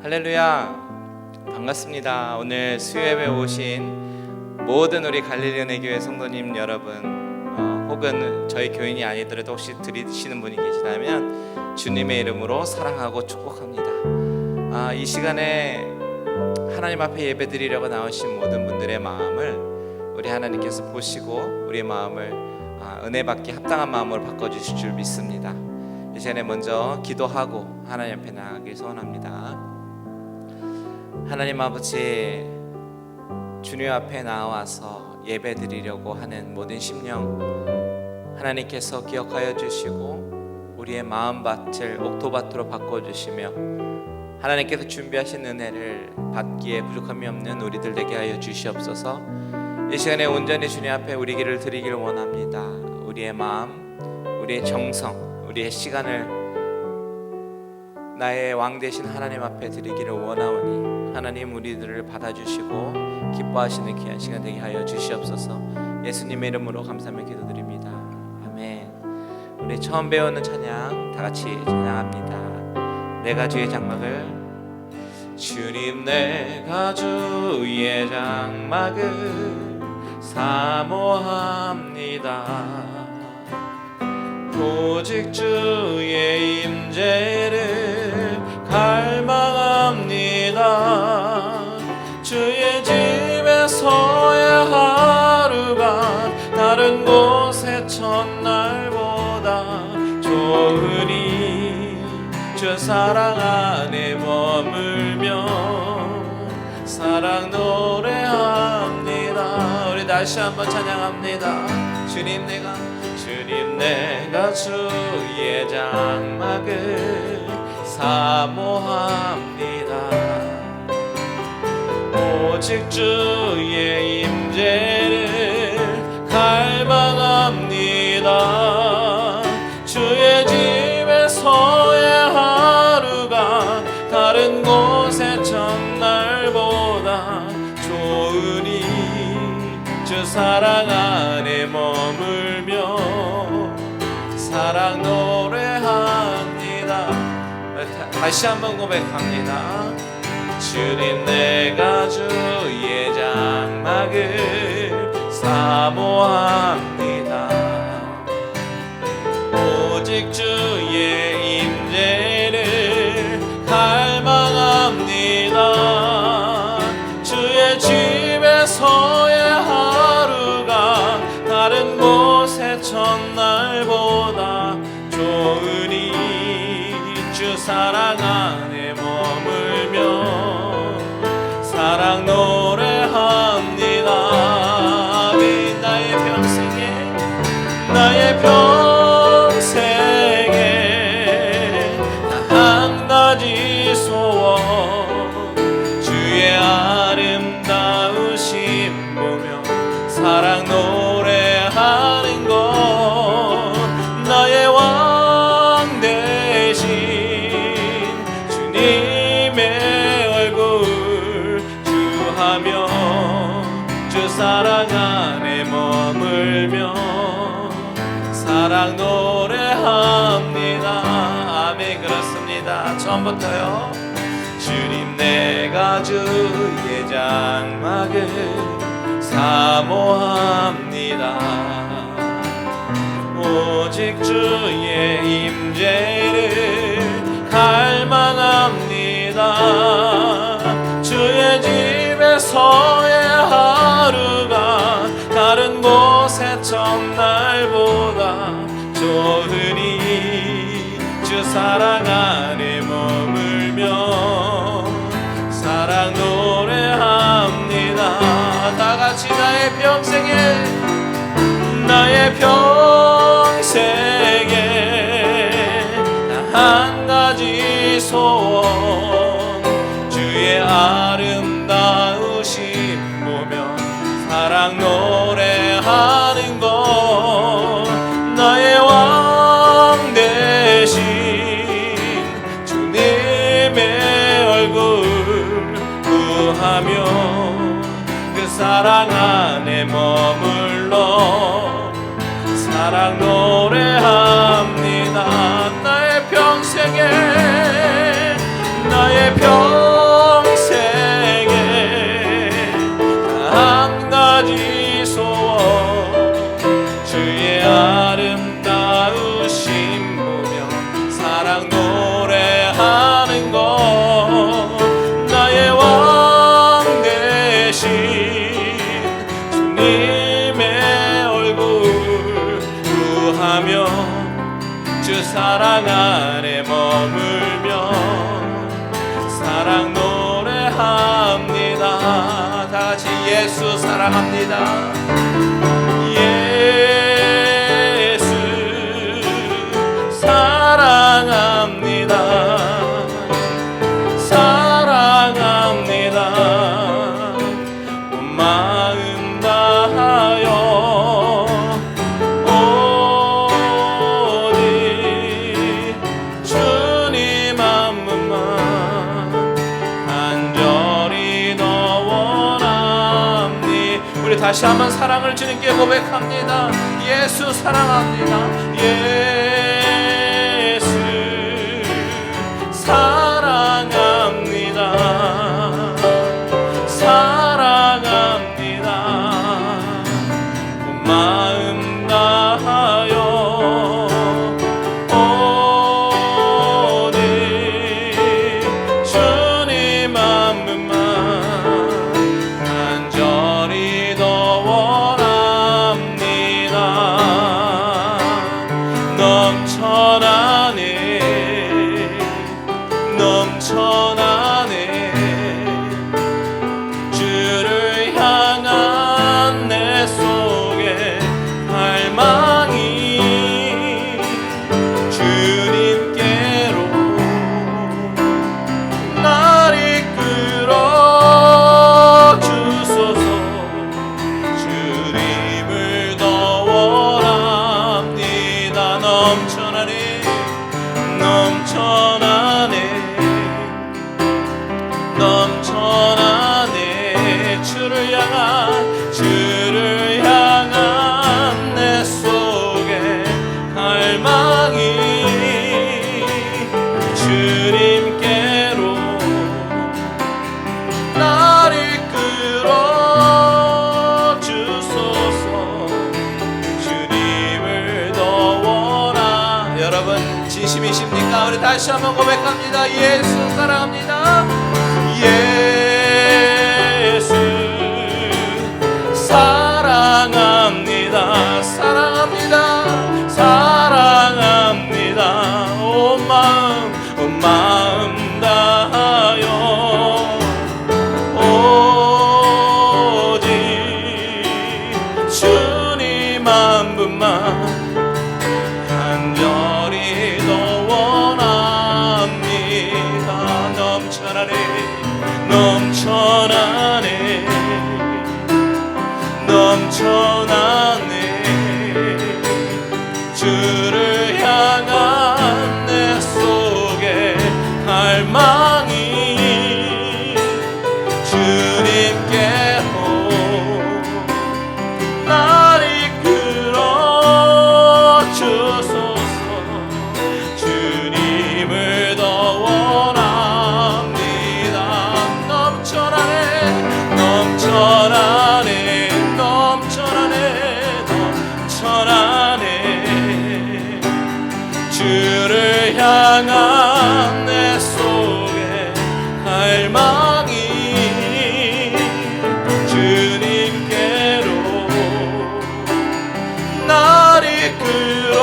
할렐루야. 반갑습니다. 오늘 수요예배 오신 모든 우리 갈릴리 은혜교회 성도님 여러분, 혹은 저희 교인이 아니더라도 혹시 들으시는 분이 계시다면 주님의 이름으로 사랑하고 축복합니다. 이 시간에 하나님 앞에 예배드리려고 나오신 모든 분들의 마음을 우리 하나님께서 보시고 우리의 마음을 은혜 받기 합당한 마음으로 바꿔주실 줄 믿습니다. 이 시간에 먼저 기도하고 하나님 앞에 나가길 소원합니다. 하나님 아버지, 주님 앞에 나와서 예배드리려고 하는 모든 심령 하나님께서 기억하여 주시고 우리의 마음밭을 옥토밭으로 바꿔주시며 하나님께서 준비하신 은혜를 받기에 부족함이 없는 우리들 되게 하여 주시옵소서. 이 시간에 온전히 주님 앞에 우리 길을 드리길 원합니다. 우리의 마음, 우리의 정성, 우리의 시간을 나의 왕 되신 하나님 앞에 드리기를 원하오니 하나님 우리들을 받아주시고 기뻐하시는 귀한 시간 되게 하여 주시옵소서. 예수님의 이름으로 감사하며 기도드립니다. 아멘. 우리 처음 배우는 찬양 다같이 찬양합니다. 내가 주의 장막을, 주님 내가 주의 장막을 사모합니다. 오직 주의 임재를 갈망합니다. 주의 집에서의 하루가 다른 곳의 첫날보다 좋으니 주 사랑 안에 머물며 사랑 노래합니다. 우리 다시 한번 찬양합니다. 주님 내가 주의 장막을 사모합니다. 오직 주의 임재를 갈망합니다. 주의 집에서의 하루가 다른 곳의 첫날보다 좋으니 주 사랑 안에 머물며 사랑 노래합니다. 다시 한번 고백합니다. 주님 내가 주의 장막을 사모합니다. 오직 주의 임재를 갈망합니다. 주의 집에서의 하루가 다른 곳의 첫날보다 좋으니 주 사랑 안에 머물며 사랑 노래합니다. 아멘. 나의 평생에 한 가지 소원, 주의 아름다우심 보며 사랑 노래하는 것, 나의 왕 대신 주님의 얼굴 주하며 주 사랑 안에 머물며 사랑 노래합니다. 아멘. 그렇습니다. 처음부터요. 주님 내가 주의 장막을 사모합니다. 오직 주의 임재를 갈망합니다. 주의 집에서의 하루가 다른 곳의 첫날보다 좋으니 주 사랑 안에 머물며 사랑 노래합니다. 다같이 나의 평생에 한 가지 소원, 주의 아름다우심 보며 사랑 노래하는 것, 나의 왕 대신 주님의 얼굴 구하며 그 사랑 안에 머물러 사랑 노래합니다. 나의 평생에 사랑합니다. 예수 사랑합니다. 사랑합니다. 온 마음 다하여 오직 주님 한 분만 간절히 더 원합니. 우리 다시 한번 사랑을 주님께 고백합니다. 예수 사랑합니다. 예수 사랑합니다. 사랑합니다. 온 마음 다하여 오직 주님 한 분만 간절히 더 원합니다. 넘쳐나네 넘쳐나네 주를 향한 내 속에 갈망이 주님께로 날 이끌어 주소서. 주님을 더 원합니다. 넘쳐나네 넘쳐나네 넘쳐나네 주를 향한 내 속에 갈망이 주님께로 날 이끌어 주소서. 주님을 더 원하. 여러분 진심이십니까? 우리 다시 한번 고백합니다. 예수 사랑합니다. 예수 사랑합니다. 사랑합니다. 사랑합니다. 온 마음 다하여 오직 주님 한 분만 간절히 더 원합니다. 넘쳐나네 넘쳐나네 넘쳐나네 주를 향한 내 속에 갈망이 주님께로 날 이끌어 주소서. 주님을 더 원합니다. 넘쳐나네 넘쳐나네 넘쳐나네 넘쳐나네 주를 향한 내 속에 갈망이 주님께로 날 이끌어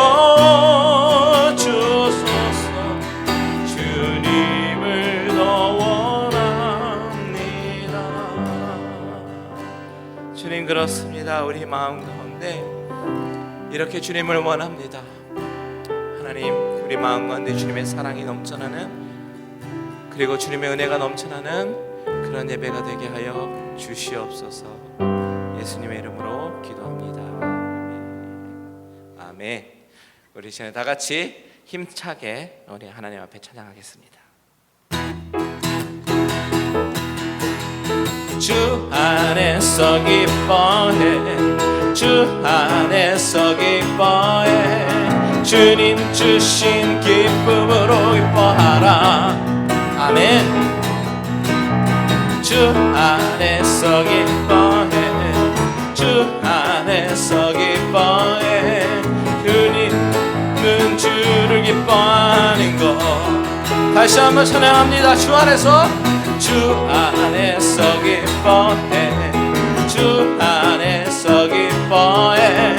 주소서. 주님을 더 원합니다. 주님 그렇습니다. 우리 마음 가운데 이렇게 주님을 원합니다. 하나님 우리 마음 가운데 주님의 사랑이 넘쳐나는 그리고 주님의 은혜가 넘쳐나는 그런 예배가 되게 하여 주시옵소서. 예수님의 이름으로 기도합니다. 아멘. 우리 이제 다 같이 힘차게 우리 하나님 앞에 찬양하겠습니다. 주 안에서 기뻐해 주 안에서 기뻐해 주님 주신 기쁨으로 기뻐하라. 아멘. 주 안에서 기뻐해 주 안에서 기뻐해 주님은 주를 기뻐하는 것. 다시 한번 찬양합니다. 주 안에서 기뻐해 주 안에서 기뻐해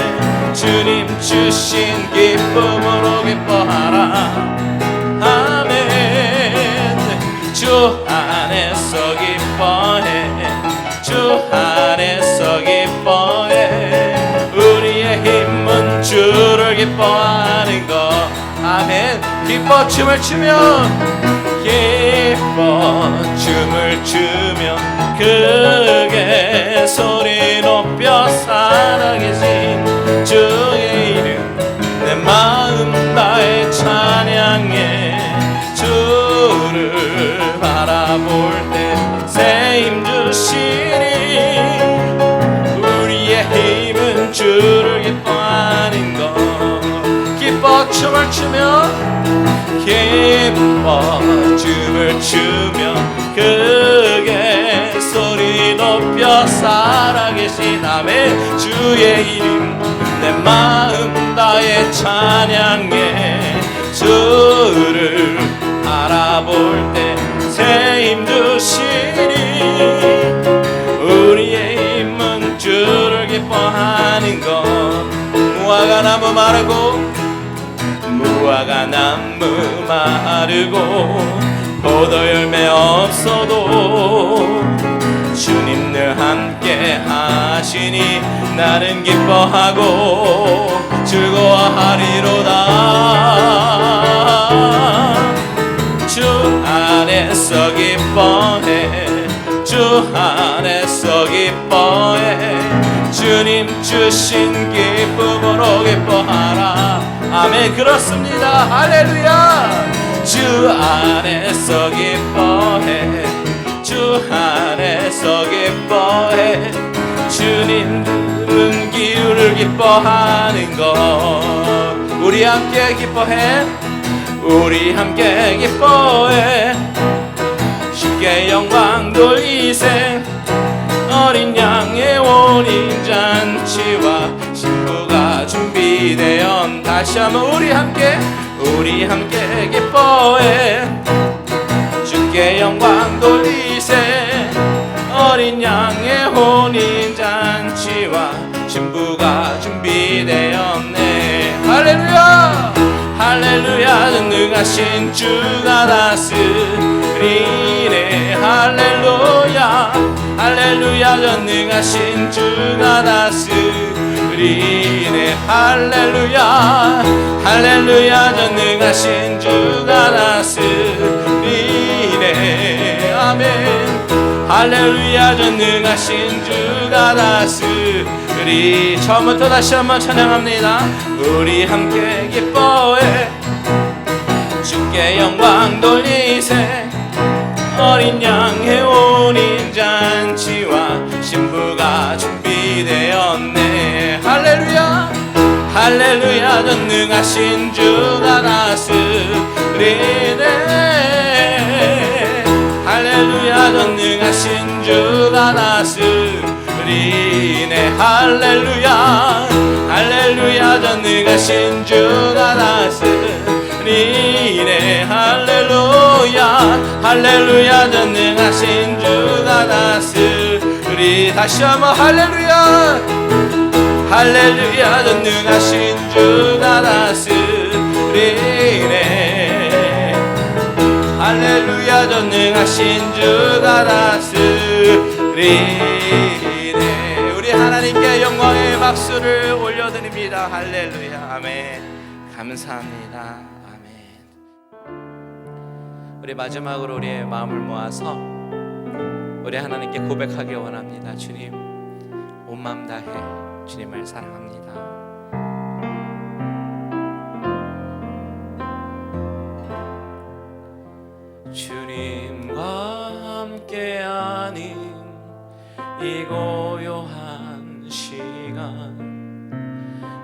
주님 주신 기쁨으로 기뻐하라. 아멘. 주 안에서 기뻐해 주 안에서 기뻐해 기뻐 춤을 추며 기뻐 춤을 추며 크게 소리 높여 살아계신 주의 이름 내 마음 다해 찬양해 주를 바라볼 때 새 힘 주시니 우리의 힘은 주를 기뻐하는 것 기뻐 춤을 추며 기뻐 춤을 추며 크게 소리 높여 살아계신 아멘 주의 이름 내 마음 다해 찬양해 주를 알아볼 때 새 힘 주시니 우리의 힘은 주를 기뻐하는 것 무화과 나무 마르고 무화과 나무 마르고 포도 열매 없어도 주님 늘 함께 하시니 나는 기뻐하고 즐거워하리로다 주 안에서 기뻐해 주 안에서 기뻐해 주님 주신 기쁨으로 기뻐하라 아멘 그렇습니다 할렐루야 주 안에서 기뻐해 주 안에서 기뻐해 주님 눈 기울을 기뻐하는 것 우리 함께 기뻐해 우리 함께 기뻐해 쉽게 영광 돌리세 어린 양의 혼인잔치와 신부가 준비되어 다시 한번 우리 함께 기뻐해 주께 영광 돌리세 어린 양의 혼인잔치와 신부가 준비되었네 할렐루야 할렐루야 전능하신 주가 다스리네 할렐루야 할렐루야 전능하신 주가 다스리네 할렐루야 할렐루야 전능하신 주가 다스리네 아멘 할렐루야 전능하신 주가 다스리 처음부터 다시 한번 찬양합니다 우리 함께 기뻐해 주께 영광 돌리세 어린 양의 혼인잔치와 신부가 준비되었네 할렐루야 할렐루야 전능하신 주가 다스리네 할렐루야 전능하신 주가 다스리네 할렐루야 할렐루야 전능하신 주가 다스리네 할렐루야 할렐루야 전능하신 주가 다스리 다시 한번 할렐루야 할렐루야 전능하신 주가 다스리네 할렐루야 전능하신 주가 다스리네 우리 하나님께 영광의 박수를 올려드립니다 할렐루야 아멘 감사합니다 아멘 우리 마지막으로 우리의 마음을 모아서 우리 하나님께 고백하기 원합니다 주님 온 마음 다해 주님을 사랑합니다 주님과 함께하는 이 고요한 시간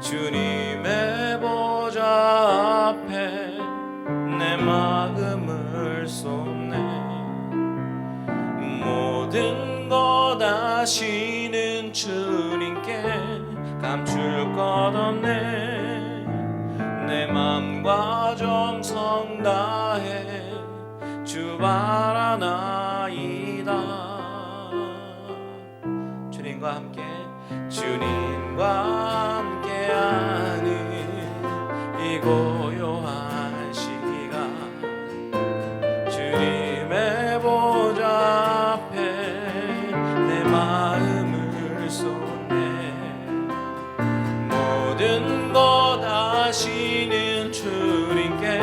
주님의 보좌 앞에 내 마음을 쏟네 모든 것 아시는 주님께 감출 것 없네 내 맘과 정성 다해 주 바라나이다 주님과 함께 주님과 함께하는 이 고요한 시간 주님의 보좌 앞에 내 마음을 쏟네 모든 것 아시는 주님께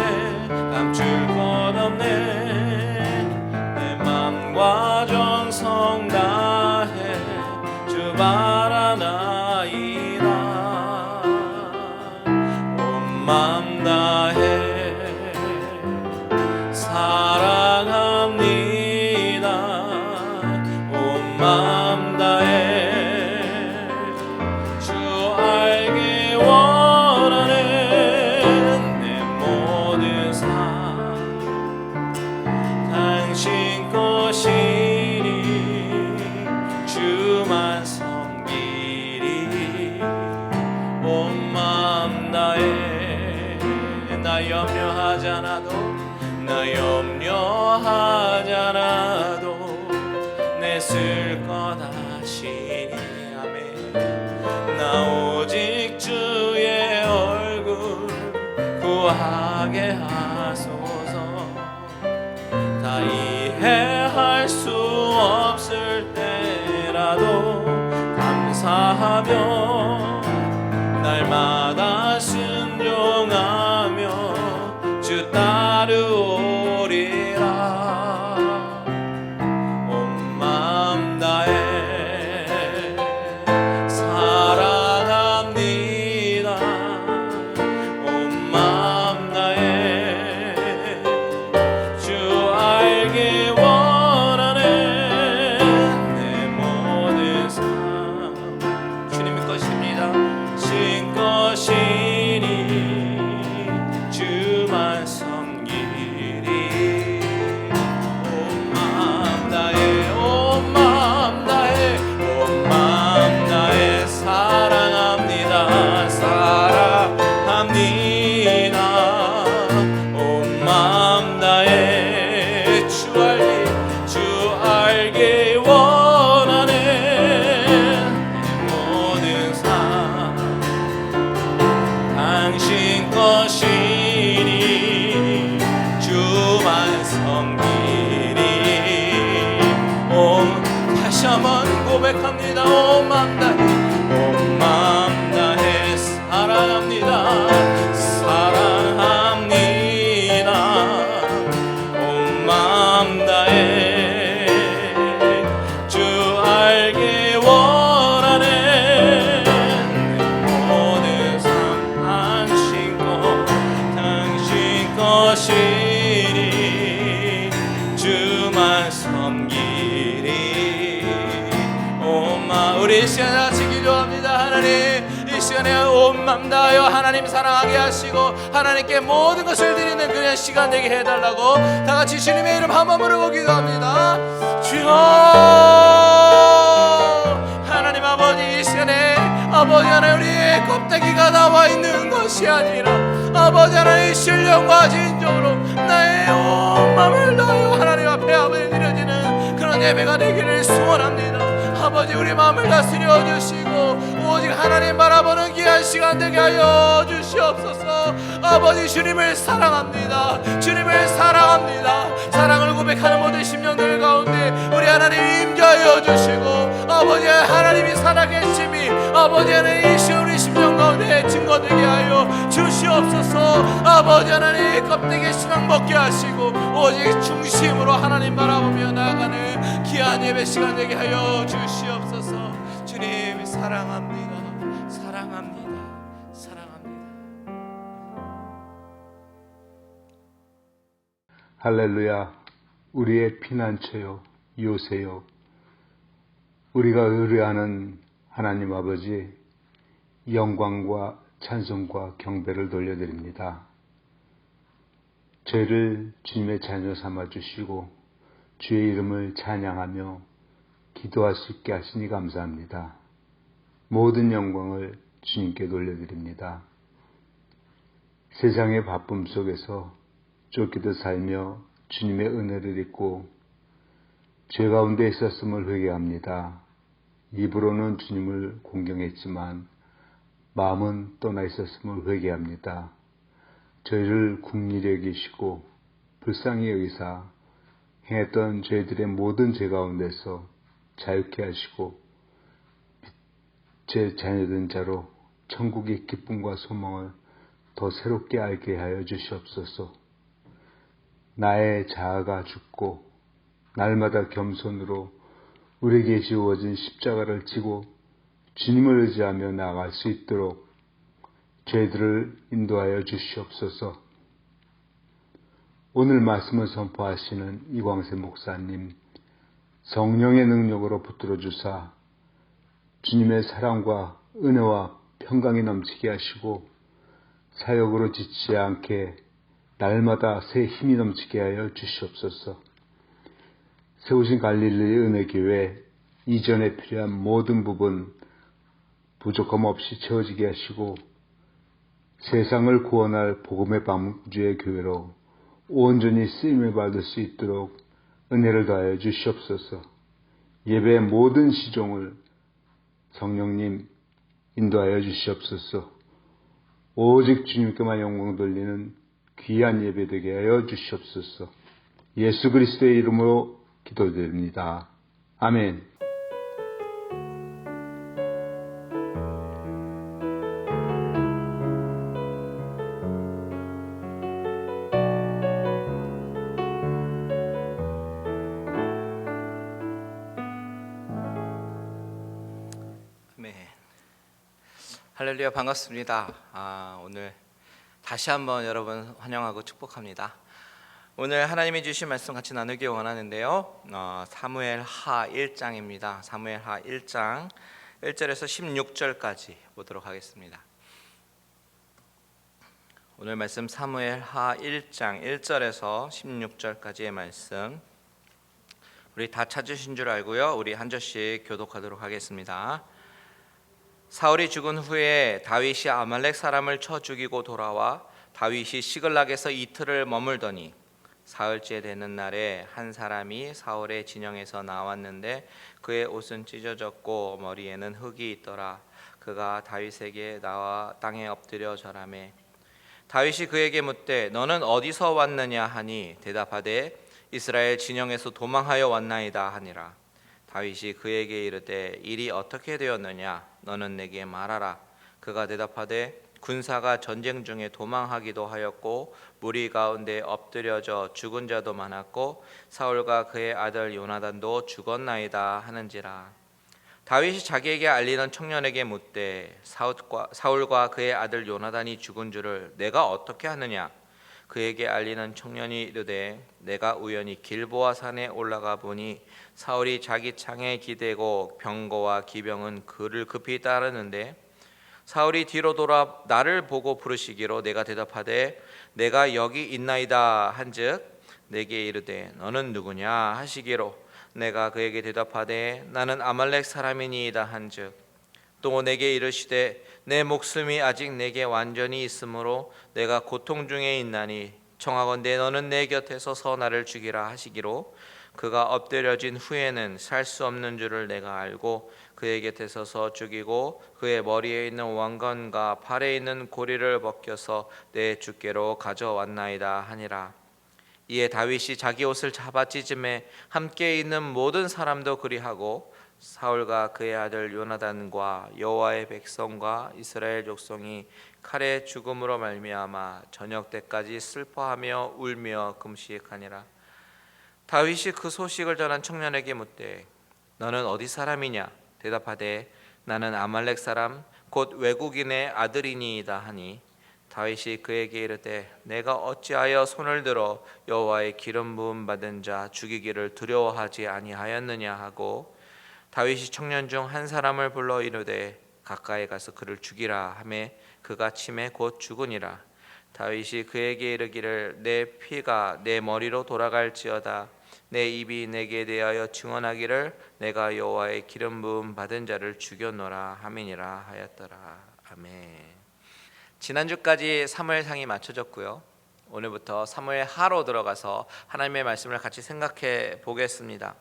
신것이니 주만 섬기리 온 마음 다해 나 염려하지 않아도 내 쓸 것 아시니 아멘 나 오직 주의 얼굴 구하게 하소서 다 이해할 수 없을 때라도 감사하며 날마다 순종하며 주 따르오리라 온 마음 다해 사랑합니다 온 마음 다해 주 알기 원하네 내 모든 삶 주님의 것입니다 신것이니 주만 섬기리 온 마음 다해 온 마음 다해 온 마음 다해 사랑합니다 사랑합니다 온 마음 다해 주 알기 원하네 모든 삶 당신 것이니 주만 섬기리 다시 한번 고백합니다 온 마음 다해 사랑합니다 사랑합니다 온 마음 다해 주 알기 원하네 모든 삶 당신 것이니 주만 섬기리 우리 이 시간에 같이 기도합니다 하나님 이 시간에 온 맘 다하여 하나님 사랑하게 하시고 하나님께 모든 것을 드리는 그냥 시간 되게 해달라고 다 같이 주님의 이름 한 번 부르고 기도합니다 주여 하나님 아버지 이 시간에 아버지 하나님 우리의 껍데기가 나와 있는 것이 아니라 아버지 하나님 신령과 진정으로 나의 온 맘을 다하여 하나님 앞에 아버지 드려지는 그런 예배가 되기를 소원합니다 아버지 우리 마음을 다스려 주시고 오직 하나님 바라보는 귀한 시간 되게 하여 주시옵소서 아버지 주님을 사랑합니다 주님을 사랑합니다 사랑을 고백하는 모든 심령들 가운데 우리 하나님 임재하여 주시고 아버지 하나님이 살아계심이 아버지 하나님 이 시간 우리 심령 가운데 증거되게 하여 주시옵소서 아버지 하나님 껍데기 신앙 먹게 하시고 오직 중심으로 하나님 바라보며 나아가는 귀한 예배 시간 되게 하여 주시옵소서 주님 사랑합니다 사랑합니다 사랑합니다 할렐루야 우리의 피난처요 요새요 우리가 의뢰하는 하나님 아버지 영광과 찬송과 경배를 돌려드립니다. 저희를 주님의 자녀 삼아주시고 주의 이름을 찬양하며 기도할 수 있게 하시니 감사합니다. 모든 영광을 주님께 돌려드립니다. 세상의 바쁨 속에서 쫓기듯 살며 주님의 은혜를 잊고 죄 가운데 있었음을 회개합니다. 입으로는 주님을 공경했지만 마음은 떠나 있었음을 회개합니다. 저희를 긍휼히 여기시고 불쌍히 여기사 행했던 저희들의 모든 죄 가운데서 자유케 하시고 제 자녀된 자로 천국의 기쁨과 소망을 더 새롭게 알게 하여 주시옵소서. 나의 자아가 죽고 날마다 겸손으로 우리에게 지워진 십자가를 지고 주님을 의지하며 나아갈 수 있도록 저희들을 인도하여 주시옵소서. 오늘 말씀을 선포하시는 이광세 목사님, 성령의 능력으로 붙들어 주사 주님의 사랑과 은혜와 평강이 넘치게 하시고 사역으로 지치지 않게 날마다 새 힘이 넘치게 하여 주시옵소서. 세우신 갈릴리 은혜교회 이전에 필요한 모든 부분 부족함 없이 채워지게 하시고 세상을 구원할 복음의 방주의 교회로 온전히 쓰임을 받을 수 있도록 은혜를 더하여 주시옵소서. 예배의 모든 시종을 성령님 인도하여 주시옵소서. 오직 주님께만 영광 돌리는 귀한 예배 되게 하여 주시옵소서. 예수 그리스도의 이름으로 기도드립니다. 아멘. 네. 할렐루야, 반갑습니다. 오늘 다시 한번 여러분 환영하고 축복합니다. 오늘 하나님이 주신 말씀 같이 나누기 원하는데요. 사무엘하 1장입니다. 사무엘하 1장 1절에서 16절까지 보도록 하겠습니다. 오늘 말씀 사무엘하 1장 1절에서 16절까지의 말씀, 우리 다 찾으신 줄 알고요. 우리 한 절씩 교독하도록 하겠습니다. 사울이 죽은 후에 다윗이 아말렉 사람을 쳐 죽이고 돌아와 다윗이 시글락에서 이틀을 머물더니 사흘째 되는 날에 한 사람이 사울의 진영에서 나왔는데 그의 옷은 찢어졌고 머리에는 흙이 있더라. 그가 다윗에게 나와 땅에 엎드려 절하매 다윗이 그에게 묻되 너는 어디서 왔느냐 하니 대답하되 이스라엘 진영에서 도망하여 왔나이다 하니라. 다윗이 그에게 이르되 일이 어떻게 되었느냐 너는 내게 말하라. 그가 대답하되 군사가 전쟁 중에 도망하기도 하였고 무리 가운데 엎드려져 죽은 자도 많았고 사울과 그의 아들 요나단도 죽었나이다 하는지라. 다윗이 자기에게 알리는 청년에게 묻되 사울과 그의 아들 요나단이 죽은 줄을 내가 어떻게 하느냐. 그에게 알리는 청년이 이르되 내가 우연히 길보아 산에 올라가 보니 사울이 자기 창에 기대고 병거와 기병은 그를 급히 따르는데 사울이 뒤로 돌아 나를 보고 부르시기로 내가 대답하되 내가 여기 있나이다 한즉 내게 이르되 너는 누구냐 하시기로 내가 그에게 대답하되 나는 아말렉 사람이니이다 한즉 또 내게 이르시되 내 목숨이 아직 내게 완전히 있으므로 내가 고통 중에 있나니 청하건대 너는 내 곁에 서서 나를 죽이라 하시기로 그가 엎드려진 후에는 살 수 없는 줄을 내가 알고 그의 곁에 서서 죽이고 그의 머리에 있는 왕관과 팔에 있는 고리를 벗겨서 내 주께로 가져왔나이다 하니라. 이에 다윗이 자기 옷을 잡아 찢음에 함께 있는 모든 사람도 그리하고 사울과 그의 아들 요나단과 여호와의 백성과 이스라엘 족속이 칼의 죽음으로 말미암아 저녁 때까지 슬퍼하며 울며 금식하니라. 다윗이 그 소식을 전한 청년에게 묻되 너는 어디 사람이냐. 대답하되 나는 아말렉 사람 곧 외국인의 아들이니이다 하니 다윗이 그에게 이르되 내가 어찌하여 손을 들어 여호와의 기름 부음 받은 자 죽이기를 두려워하지 아니하였느냐 하고 다윗이 청년 중 한 사람을 불러 이르되 가까이 가서 그를 죽이라 하매 그가 침에 곧 죽으니라. 다윗이 그에게 이르기를 내 피가 내 머리로 돌아갈지어다. 내 입이 내게 대하여 증언하기를 내가 여호와의 기름 부음 받은 자를 죽였노라 함이니라 하였더라. 아멘. 지난주까지 사무엘상이 마쳐졌고요. 오늘부터 사무엘하로 들어가서 하나님의 말씀을 같이 생각해 보겠습니다.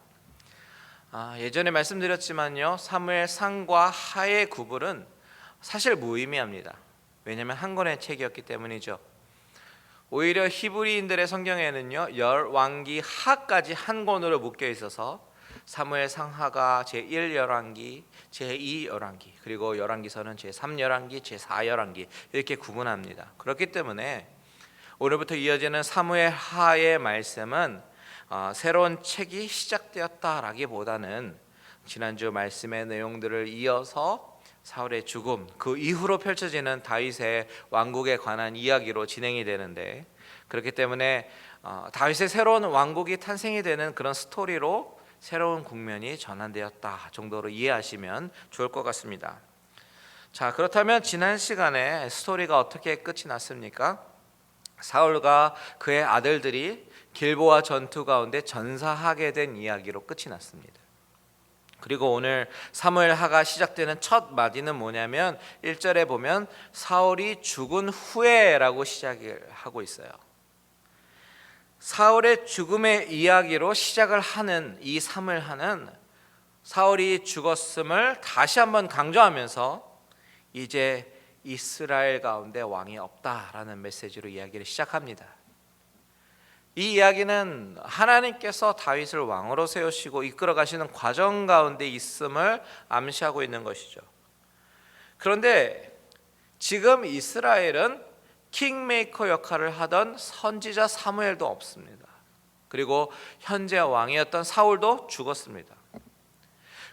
예전에 말씀드렸지만요, 사무엘상과 하의 구분은 사실 무의미합니다. 왜냐하면 한 권의 책이었기 때문이죠. 오히려 히브리인들의 성경에는요, 열왕기 하까지 한 권으로 묶여 있어서 사무엘상하가 제1열왕기, 제2열왕기, 그리고 열왕기서는 제3열왕기, 제4열왕기 이렇게 구분합니다. 그렇기 때문에 오늘부터 이어지는 사무엘하의 말씀은 새로운 책이 시작되었다라기보다는 지난주 말씀의 내용들을 이어서 사울의 죽음, 그 이후로 펼쳐지는 다윗의 왕국에 관한 이야기로 진행이 되는데, 그렇기 때문에 다윗의 새로운 왕국이 탄생이 되는 그런 스토리로 새로운 국면이 전환되었다 정도로 이해하시면 좋을 것 같습니다. 자, 그렇다면 지난 시간에 스토리가 어떻게 끝이 났습니까? 사울과 그의 아들들이 길보아 전투 가운데 전사하게 된 이야기로 끝이 났습니다. 그리고 오늘 사무엘하가 시작되는 첫 마디는 뭐냐면 1절에 보면 사울이 죽은 후에라고 시작을 하고 있어요. 사울의 죽음의 이야기로 시작을 하는 이 사무엘하는 사울이 죽었음을 다시 한번 강조하면서 이제 이스라엘 가운데 왕이 없다라는 메시지로 이야기를 시작합니다. 이 이야기는 하나님께서 다윗을 왕으로 세우시고 이끌어 가시는 과정 가운데 있음을 암시하고 있는 것이죠. 그런데 지금 이스라엘은 킹메이커 역할을 하던 선지자 사무엘도 없습니다. 그리고 현재 왕이었던 사울도 죽었습니다.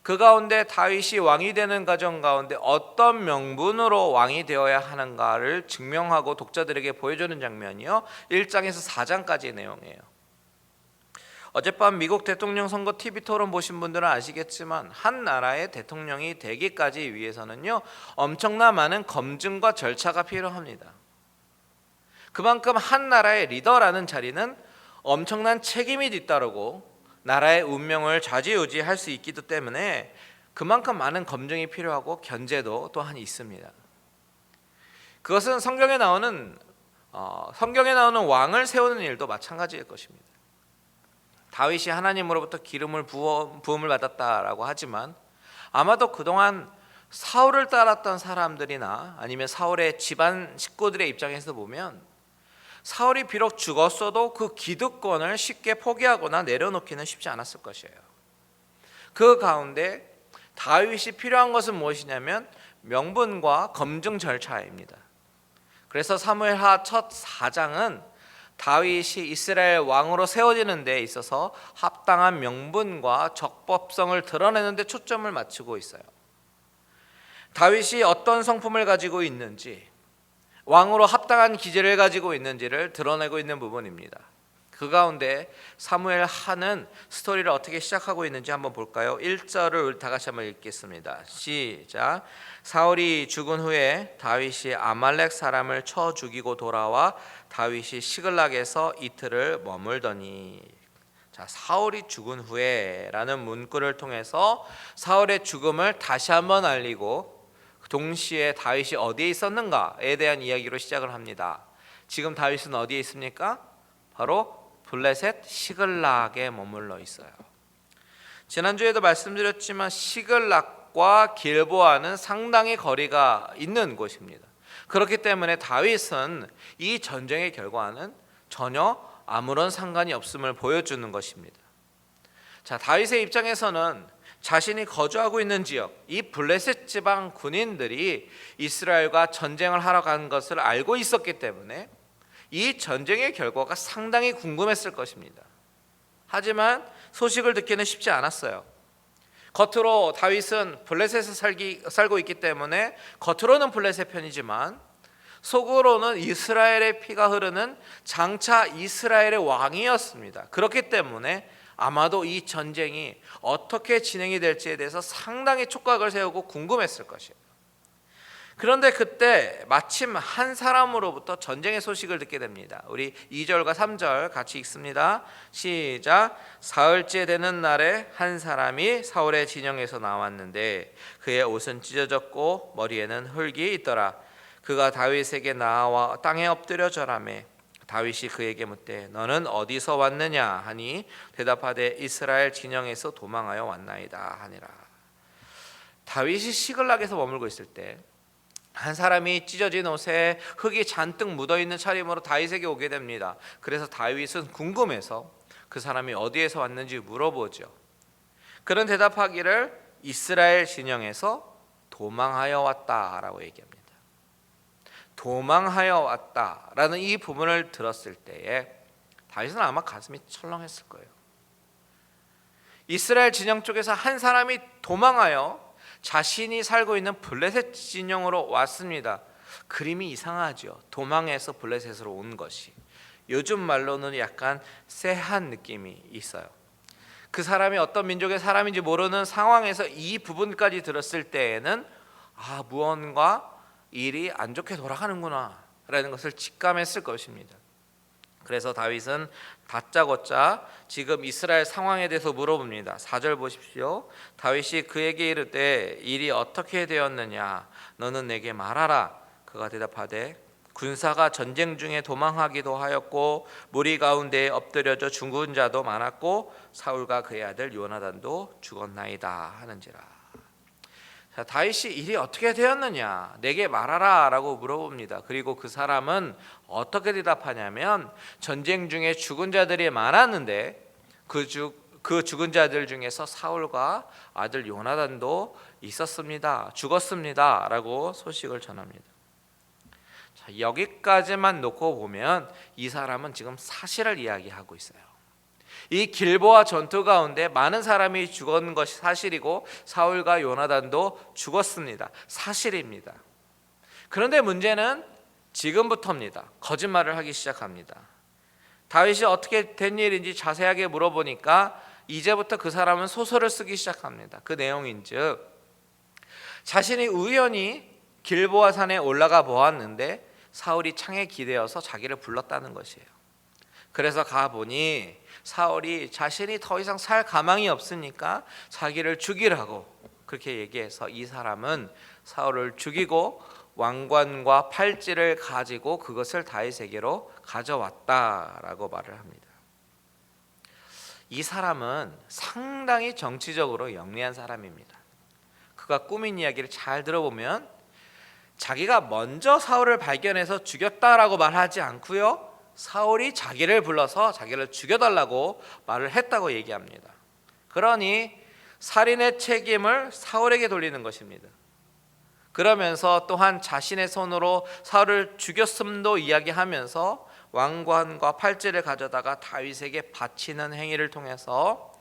그 가운데 다윗이 왕이 되는 과정 가운데 어떤 명분으로 왕이 되어야 하는가를 증명하고 독자들에게 보여주는 장면이요 1장에서 4장까지의 내용이에요. 어젯밤 미국 대통령 선거 TV 토론 보신 분들은 아시겠지만 한 나라의 대통령이 되기까지 위해서는요 엄청나 많은 검증과 절차가 필요합니다. 그만큼 한 나라의 리더라는 자리는 엄청난 책임이 뒤따르고 나라의 운명을 좌지우지할 수 있기 때문에 그만큼 많은 검증이 필요하고 견제도 또한 있습니다. 그것은 성경에 나오는 왕을 세우는 일도 마찬가지일 것입니다. 다윗이 하나님으로부터 기름을 부음을 받았다라고 하지만 아마도 그동안 사울을 따랐던 사람들이나 아니면 사울의 집안 식구들의 입장에서 보면 사울이 비록 죽었어도 그 기득권을 쉽게 포기하거나 내려놓기는 쉽지 않았을 것이에요. 그 가운데 다윗이 필요한 것은 무엇이냐면 명분과 검증 절차입니다. 그래서 사무엘하 첫 4장은 다윗이 이스라엘 왕으로 세워지는 데 있어서 합당한 명분과 적법성을 드러내는 데 초점을 맞추고 있어요. 다윗이 어떤 성품을 가지고 있는지 왕으로 합당한 기질을 가지고 있는지를 드러내고 있는 부분입니다. 그 가운데 사무엘하는 스토리를 어떻게 시작하고 있는지 한번 볼까요? 1절을 다 같이 한번 읽겠습니다. 시작. 사울이 죽은 후에 다윗이 아말렉 사람을 쳐 죽이고 돌아와 다윗이 시글락에서 이틀을 머물더니 자, 사울이 죽은 후에라는 문구를 통해서 사울의 죽음을 다시 한번 알리고 동시에 다윗이 어디에 있었는가에 대한 이야기로 시작을 합니다. 지금 다윗은 어디에 있습니까? 바로 블레셋 시글락에 머물러 있어요. 지난주에도 말씀드렸지만 시글락과 길보아는 상당히 거리가 있는 곳입니다. 그렇기 때문에 다윗은 이 전쟁의 결과는 전혀 아무런 상관이 없음을 보여주는 것입니다. 자, 다윗의 입장에서는 자신이 거주하고 있는 지역, 이 블레셋 지방 군인들이 이스라엘과 전쟁을 하러 간 것을 알고 있었기 때문에 이 전쟁의 결과가 상당히 궁금했을 것입니다. 하지만 소식을 듣기는 쉽지 않았어요. 겉으로 다윗은 블레셋에 살고 있기 때문에 겉으로는 블레셋 편이지만 속으로는 이스라엘의 피가 흐르는 장차 이스라엘의 왕이었습니다. 그렇기 때문에 아마도 이 전쟁이 어떻게 진행이 될지에 대해서 상당히 촉각을 세우고 궁금했을 것이에요. 그런데 그때 마침 한 사람으로부터 전쟁의 소식을 듣게 됩니다. 우리 2절과 3절 같이 읽습니다. 시작. 사흘째 되는 날에 한 사람이 사울의 진영에서 나왔는데 그의 옷은 찢어졌고 머리에는 흙이 있더라. 그가 다윗에게 나와 땅에 엎드려 절하매 다윗이 그에게 묻되 너는 어디서 왔느냐 하니 대답하되 이스라엘 진영에서 도망하여 왔나이다 하니라. 다윗이 시글락에서 머물고 있을 때 한 사람이 찢어진 옷에 흙이 잔뜩 묻어있는 차림으로 다윗에게 오게 됩니다. 그래서 다윗은 궁금해서 그 사람이 어디에서 왔는지 물어보죠. 그런 대답하기를 이스라엘 진영에서 도망하여 왔다라고 얘기합니다. 도망하여 왔다라는 이 부분을 들었을 때에 다윗은 아마 가슴이 철렁했을 거예요. 이스라엘 진영 쪽에서 한 사람이 도망하여 자신이 살고 있는 블레셋 진영으로 왔습니다. 그림이 이상하죠. 도망해서 블레셋으로 온 것이 요즘 말로는 약간 쎄한 느낌이 있어요. 그 사람이 어떤 민족의 사람인지 모르는 상황에서 이 부분까지 들었을 때에는 무언가 일이 안 좋게 돌아가는구나 라는 것을 직감했을 것입니다. 그래서 다윗은 다짜고짜 지금 이스라엘 상황에 대해서 물어봅니다. 4절 보십시오. 다윗이 그에게 이르되 일이 어떻게 되었느냐 너는 내게 말하라. 그가 대답하되 군사가 전쟁 중에 도망하기도 하였고 무리 가운데에 엎드려져 죽은 자도 많았고 사울과 그의 아들 요나단도 죽었나이다 하는지라. 자, 다윗이 일이 어떻게 되었느냐 내게 말하라 라고 물어봅니다. 그리고 그 사람은 어떻게 대답하냐면 전쟁 중에 죽은 자들이 많았는데 그 죽은 자들 중에서 사울과 아들 요나단도 있었습니다. 죽었습니다 라고 소식을 전합니다. 자, 여기까지만 놓고 보면 이 사람은 지금 사실을 이야기하고 있어요. 이 길보아 전투 가운데 많은 사람이 죽은 것이 사실이고 사울과 요나단도 죽었습니다. 사실입니다. 그런데 문제는 지금부터입니다. 거짓말을 하기 시작합니다. 다윗이 어떻게 된 일인지 자세하게 물어보니까 이제부터 그 사람은 소설을 쓰기 시작합니다. 그 내용인즉 자신이 우연히 길보아 산에 올라가 보았는데 사울이 창에 기대어서 자기를 불렀다는 것이에요. 그래서 가보니 사울이 자신이 더 이상 살 가망이 없으니까 자기를 죽이라고 그렇게 얘기해서 이 사람은 사울을 죽이고 왕관과 팔찌를 가지고 그것을 다윗에게로 가져왔다라고 말을 합니다. 이 사람은 상당히 정치적으로 영리한 사람입니다. 그가 꾸민 이야기를 잘 들어보면 자기가 먼저 사울을 발견해서 죽였다라고 말하지 않고요, 사울이 자기를 불러서 자기를 죽여달라고 말을 했다고 얘기합니다. 그러니 살인의 책임을 사울에게 돌리는 것입니다. 그러면서 또한 자신의 손으로 사울을 죽였음도 이야기하면서 왕관과 팔찌를 가져다가 다윗에게 바치는 행위를 통해서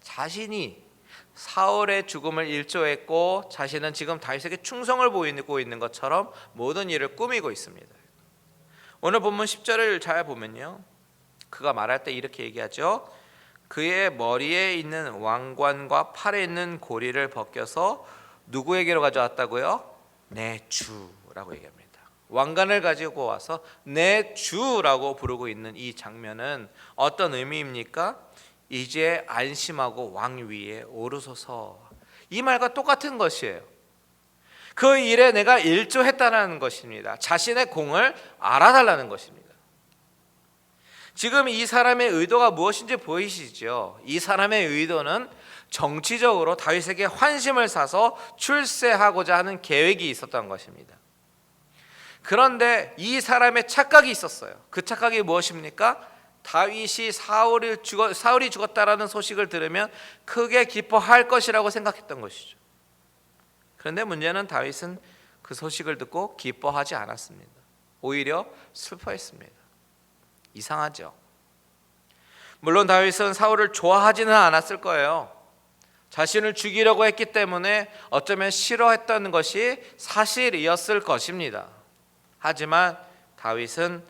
자신이 사울의 죽음을 일조했고 자신은 지금 다윗에게 충성을 보이고 있는 것처럼 모든 일을 꾸미고 있습니다. 오늘 본문 10절을 잘 보면요, 그가 말할 때 이렇게 얘기하죠. 그의 머리에 있는 왕관과 팔에 있는 고리를 벗겨서 누구에게로 가져왔다고요? 내 주라고 얘기합니다. 왕관을 가지고 와서 내 주라고 부르고 있는 이 장면은 어떤 의미입니까? 이제 안심하고 왕 위에 오르소서, 이 말과 똑같은 것이에요. 그 일에 내가 일조했다는 것입니다. 자신의 공을 알아달라는 것입니다. 지금 이 사람의 의도가 무엇인지 보이시죠? 이 사람의 의도는 정치적으로 다윗에게 환심을 사서 출세하고자 하는 계획이 있었던 것입니다. 그런데 이 사람의 착각이 있었어요. 그 착각이 무엇입니까? 다윗이 사울이 죽었다라는 소식을 들으면 크게 기뻐할 것이라고 생각했던 것이죠. 그런데 문제는 다윗은 그 소식을 듣고 기뻐하지 않았습니다. 오히려 슬퍼했습니다. 이상하죠? 물론 다윗은 사울을 좋아하지는 않았을 거예요. 자신을 죽이려고 했기 때문에 어쩌면 싫어했던 것이 사실이었을 것입니다. 하지만 다윗은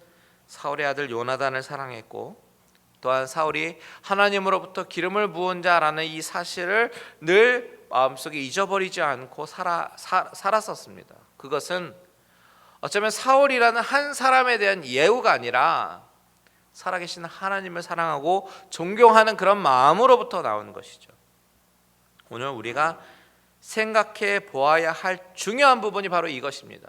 사울의 아들 요나단을 사랑했고 또한 사울이 하나님으로부터 기름을 부은 자라는 이 사실을 늘 마음속에 잊어버리지 않고 살았었습니다. 그것은 어쩌면 사울이라는 한 사람에 대한 예우가 아니라 살아계신 하나님을 사랑하고 존경하는 그런 마음으로부터 나오는 것이죠. 오늘 우리가 생각해 보아야 할 중요한 부분이 바로 이것입니다.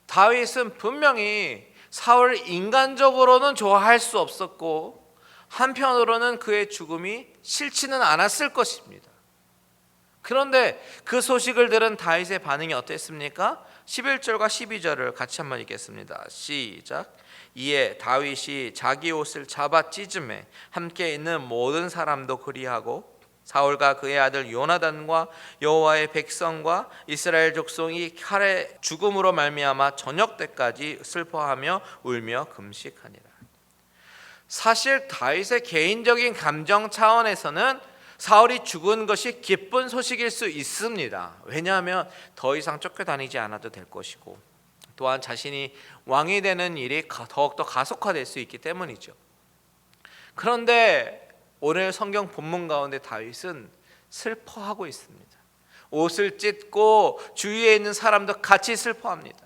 다윗은 분명히 사울을 인간적으로는 좋아할 수 없었고 한편으로는 그의 죽음이 싫지는 않았을 것입니다. 그런데 그 소식을 들은 다윗의 반응이 어땠습니까? 11절과 12절을 같이 한번 읽겠습니다. 시작. 이에 다윗이 자기 옷을 잡아 찢음에 함께 있는 모든 사람도 그리하고 사울과 그의 아들 요나단과 여호와의 백성과 이스라엘 족속이 칼의 죽음으로 말미암아 저녁 때까지 슬퍼하며 울며 금식하니라. 사실 다윗의 개인적인 감정 차원에서는 사울이 죽은 것이 기쁜 소식일 수 있습니다. 왜냐하면 더 이상 쫓겨다니지 않아도 될 것이고 또한 자신이 왕이 되는 일이 더욱더 가속화될 수 있기 때문이죠. 그런데 오늘 성경 본문 가운데 다윗은 슬퍼하고 있습니다. 옷을 찢고 주위에 있는 사람도 같이 슬퍼합니다.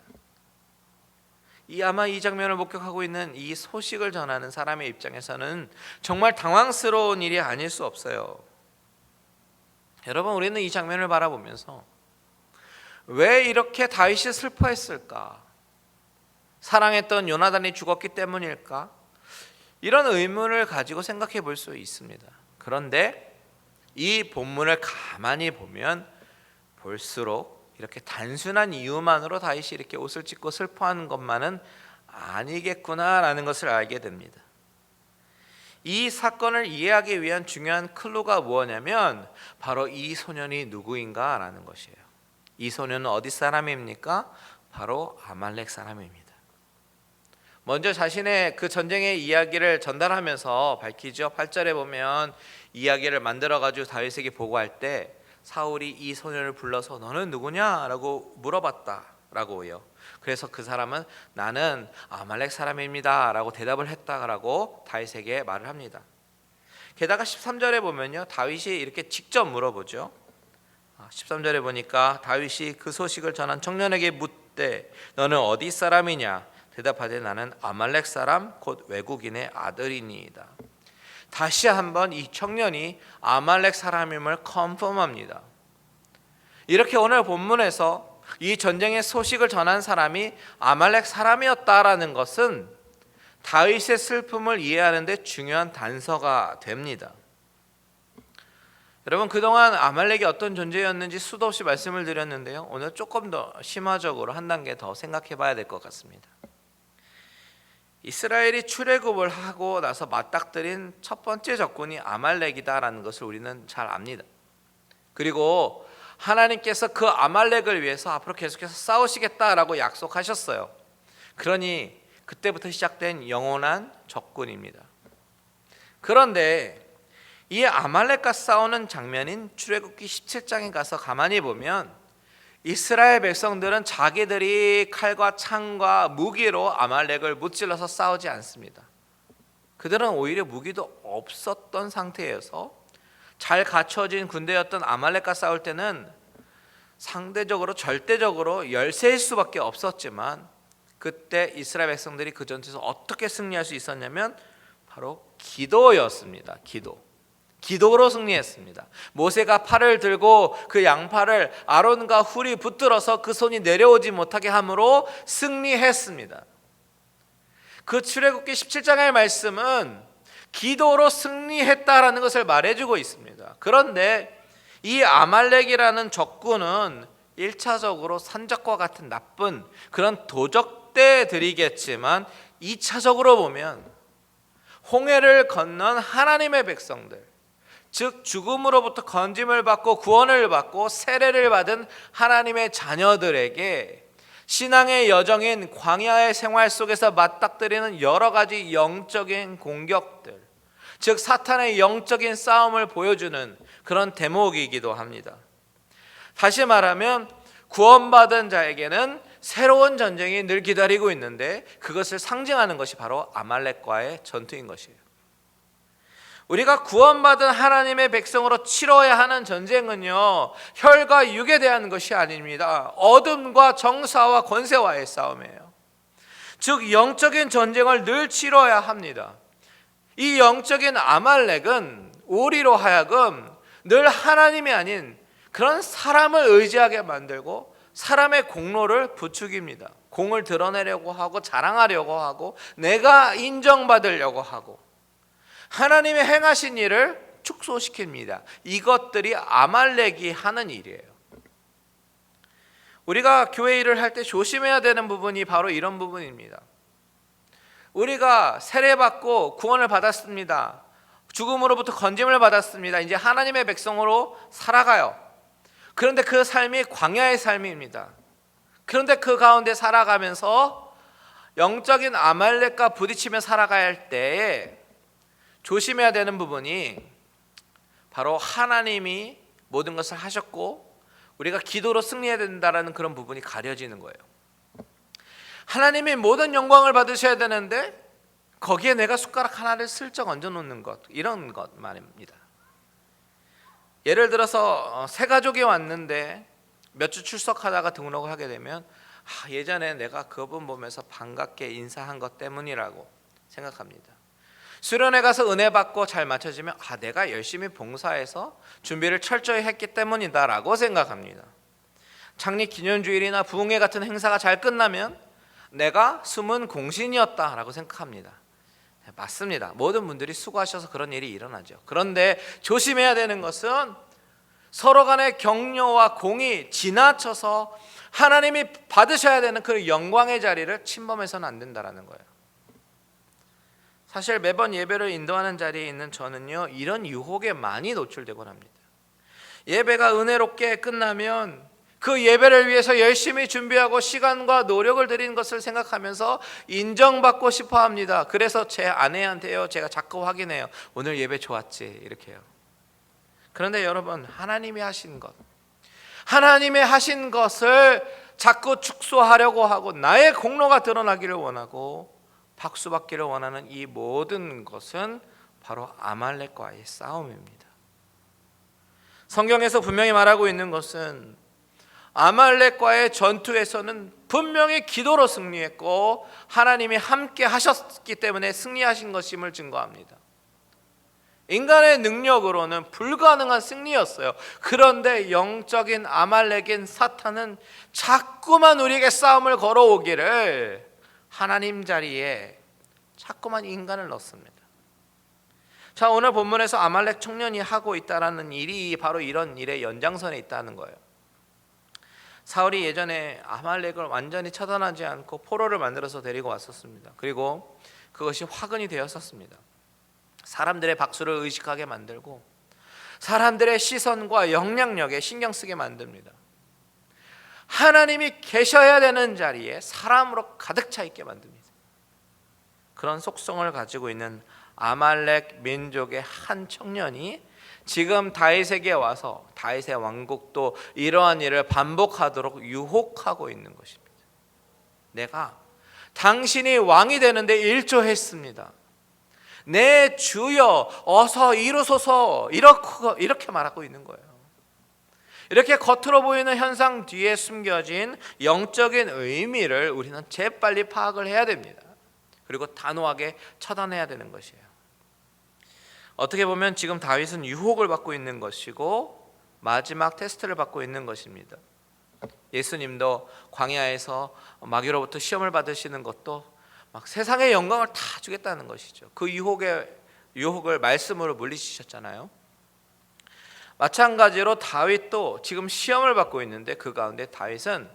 아마 이 장면을 목격하고 있는 이 소식을 전하는 사람의 입장에서는 정말 당황스러운 일이 아닐 수 없어요. 여러분, 우리는 이 장면을 바라보면서 왜 이렇게 다윗이 슬퍼했을까? 사랑했던 요나단이 죽었기 때문일까? 이런 의문을 가지고 생각해 볼 수 있습니다. 그런데 이 본문을 가만히 보면 볼수록 이렇게 단순한 이유만으로 다윗이 이렇게 옷을 찢고 슬퍼하는 것만은 아니겠구나라는 것을 알게 됩니다. 이 사건을 이해하기 위한 중요한 클루가 무엇냐면 바로 이 소년이 누구인가라는 것이에요. 이 소년은 어디 사람입니까? 바로 아말렉 사람입니다. 먼저 자신의 그 전쟁의 이야기를 전달하면서 밝히죠. 8절에 보면 이야기를 만들어가지고 다윗에게 보고할 때 사울이 이 소년을 불러서 너는 누구냐라고 물어봤다라고요. 그래서 그 사람은 나는 아말렉 사람입니다라고 대답을 했다라고 다윗에게 말을 합니다. 게다가 13절에 보면요, 다윗이 이렇게 직접 물어보죠. 13절에 보니까 다윗이 그 소식을 전한 청년에게 묻되 너는 어디 사람이냐? 대답하되 나는 아말렉 사람 곧 외국인의 아들이니이다. 다시 한번 이 청년이 아말렉 사람임을 컨펌합니다. 이렇게 오늘 본문에서 이 전쟁의 소식을 전한 사람이 아말렉 사람이었다라는 것은 다윗의 슬픔을 이해하는 데 중요한 단서가 됩니다. 여러분, 그동안 아말렉이 어떤 존재였는지 수도 없이 말씀을 드렸는데요, 오늘 조금 더 심화적으로 한 단계 더 생각해 봐야 될 것 같습니다. 이스라엘이 출애굽을 하고 나서 맞닥뜨린 첫 번째 적군이 아말렉이다라는 것을 우리는 잘 압니다. 그리고 하나님께서 그 아말렉을 위해서 앞으로 계속해서 싸우시겠다라고 약속하셨어요. 그러니 그때부터 시작된 영원한 적군입니다. 그런데 이 아말렉과 싸우는 장면인 출애굽기 17장에 가서 가만히 보면 이스라엘 백성들은 자기들이 칼과 창과 무기로 아말렉을 무찔러서 싸우지 않습니다. 그들은 오히려 무기도 없었던 상태여서 잘 갖춰진 군대였던 아말렉과 싸울 때는 상대적으로 절대적으로 열세일 수밖에 없었지만 그때 이스라엘 백성들이 그 전투에서 어떻게 승리할 수 있었냐면 바로 기도였습니다. 기도로 승리했습니다. 모세가 팔을 들고 그 양팔을 아론과 훌이 붙들어서 그 손이 내려오지 못하게 함으로 승리했습니다. 그 출애굽기 17장의 말씀은 기도로 승리했다라는 것을 말해주고 있습니다. 그런데 이 아말렉이라는 적군은 1차적으로 산적과 같은 나쁜 그런 도적대들이겠지만 2차적으로 보면 홍해를 건넌 하나님의 백성들, 즉 죽음으로부터 건짐을 받고 구원을 받고 세례를 받은 하나님의 자녀들에게 신앙의 여정인 광야의 생활 속에서 맞닥뜨리는 여러 가지 영적인 공격들, 즉 사탄의 영적인 싸움을 보여주는 그런 대목이기도 합니다. 다시 말하면 구원받은 자에게는 새로운 전쟁이 늘 기다리고 있는데 그것을 상징하는 것이 바로 아말렉과의 전투인 것이에요. 우리가 구원받은 하나님의 백성으로 치러야 하는 전쟁은요, 혈과 육에 대한 것이 아닙니다. 어둠과 정사와 권세와의 싸움이에요. 즉 영적인 전쟁을 늘 치러야 합니다. 이 영적인 아말렉은 우리로 하여금 늘 하나님이 아닌 그런 사람을 의지하게 만들고 사람의 공로를 부추깁니다. 공을 드러내려고 하고 자랑하려고 하고 내가 인정받으려고 하고 하나님의 행하신 일을 축소시킵니다. 이것들이 아말렉이 하는 일이에요. 우리가 교회 일을 할 때 조심해야 되는 부분이 바로 이런 부분입니다. 우리가 세례받고 구원을 받았습니다. 죽음으로부터 건짐을 받았습니다. 이제 하나님의 백성으로 살아가요. 그런데 그 삶이 광야의 삶입니다. 그런데 그 가운데 살아가면서 영적인 아말렉과 부딪히며 살아가야 할 때에 조심해야 되는 부분이 바로 하나님이 모든 것을 하셨고 우리가 기도로 승리해야 된다는 그런 부분이 가려지는 거예요. 하나님이 모든 영광을 받으셔야 되는데 거기에 내가 숟가락 하나를 슬쩍 얹어놓는 것, 이런 것 말입니다. 예를 들어서 새 가족이 왔는데 몇 주 출석하다가 등록을 하게 되면 예전에 내가 그분 보면서 반갑게 인사한 것 때문이라고 생각합니다. 수련회 가서 은혜 받고 잘 맞춰지면 내가 열심히 봉사해서 준비를 철저히 했기 때문이다 라고 생각합니다. 창립 기념주일이나 부흥회 같은 행사가 잘 끝나면 내가 숨은 공신이었다 라고 생각합니다. 맞습니다. 모든 분들이 수고하셔서 그런 일이 일어나죠. 그런데 조심해야 되는 것은 서로 간의 격려와 공이 지나쳐서 하나님이 받으셔야 되는 그 영광의 자리를 침범해서는 안 된다는 거예요. 사실 매번 예배를 인도하는 자리에 있는 저는요, 이런 유혹에 많이 노출되곤 합니다. 예배가 은혜롭게 끝나면 그 예배를 위해서 열심히 준비하고 시간과 노력을 들인 것을 생각하면서 인정받고 싶어 합니다. 그래서 제 아내한테요, 제가 자꾸 확인해요. 오늘 예배 좋았지? 이렇게 해요. 그런데 여러분, 하나님이 하신 것, 하나님의 하신 것을 자꾸 축소하려고 하고 나의 공로가 드러나기를 원하고 박수받기를 원하는 이 모든 것은 바로 아말렉과의 싸움입니다. 성경에서 분명히 말하고 있는 것은 아말렉과의 전투에서는 분명히 기도로 승리했고 하나님이 함께 하셨기 때문에 승리하신 것임을 증거합니다. 인간의 능력으로는 불가능한 승리였어요. 그런데 영적인 아말렉인 사탄은 자꾸만 우리에게 싸움을 걸어오기를 하나님 자리에 자꾸만 인간을 넣습니다. 자, 오늘 본문에서 아말렉 청년이 하고 있다라는 일이 바로 이런 일의 연장선에 있다는 거예요. 사울이 예전에 아말렉을 완전히 처단하지 않고 포로를 만들어서 데리고 왔었습니다. 그리고 그것이 화근이 되었었습니다. 사람들의 박수를 의식하게 만들고 사람들의 시선과 영향력에 신경 쓰게 만듭니다. 하나님이 계셔야 되는 자리에 사람으로 가득 차 있게 만듭니다. 그런 속성을 가지고 있는 아말렉 민족의 한 청년이 지금 다윗에게 와서 다윗의 왕국도 이러한 일을 반복하도록 유혹하고 있는 것입니다. 내가 당신이 왕이 되는데 일조했습니다. 내 주여 어서 이루소서, 이렇게 말하고 있는 거예요. 이렇게 겉으로 보이는 현상 뒤에 숨겨진 영적인 의미를 우리는 재빨리 파악을 해야 됩니다. 그리고 단호하게 처단해야 되는 것이에요. 어떻게 보면 지금 다윗은 유혹을 받고 있는 것이고 마지막 테스트를 받고 있는 것입니다. 예수님도 광야에서 마귀로부터 시험을 받으시는 것도 막 세상의 영광을 다 주겠다는 것이죠. 그 유혹을 말씀으로 물리치셨잖아요. 마찬가지로 다윗도 지금 시험을 받고 있는데 그 가운데 다윗은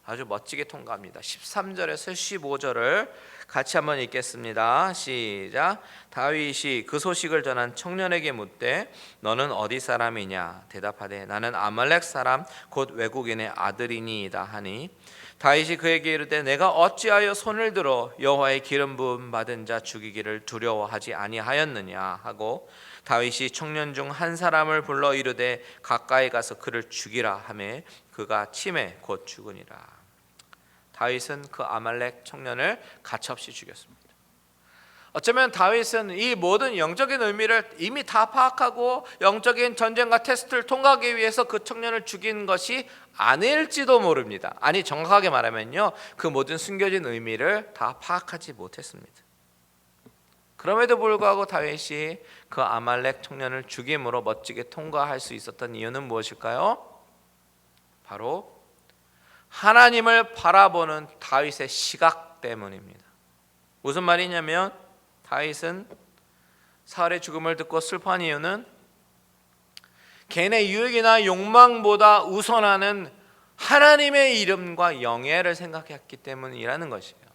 아주 멋지게 통과합니다. 13절에서 15절을 같이 한번 읽겠습니다. 시작. 다윗이 그 소식을 전한 청년에게 묻되 너는 어디 사람이냐? 대답하되 나는 아말렉 사람 곧 외국인의 아들이니이다 하니 다윗이 그에게 이르되 내가 어찌하여 손을 들어 여호와의 기름 부음 받은 자 죽이기를 두려워하지 아니하였느냐 하고 다윗이 청년 중 한 사람을 불러 이르되 가까이 가서 그를 죽이라 하매 그가 침에 곧 죽으니라. 다윗은 그 아말렉 청년을 가차없이 죽였습니다. 어쩌면 다윗은 이 모든 영적인 의미를 이미 다 파악하고 영적인 전쟁과 테스트를 통과하기 위해서 그 청년을 죽인 것이 아닐지도 모릅니다. 아니, 정확하게 말하면요, 그 모든 숨겨진 의미를 다 파악하지 못했습니다. 그럼에도 불구하고 다윗이 그 아말렉 청년을 죽임으로 멋지게 통과할 수 있었던 이유는 무엇일까요? 바로 하나님을 바라보는 다윗의 시각 때문입니다. 무슨 말이냐면 다윗은 사울의 죽음을 듣고 슬퍼한 이유는 개인의 유익이나 욕망보다 우선하는 하나님의 이름과 영예를 생각했기 때문이라는 것이에요.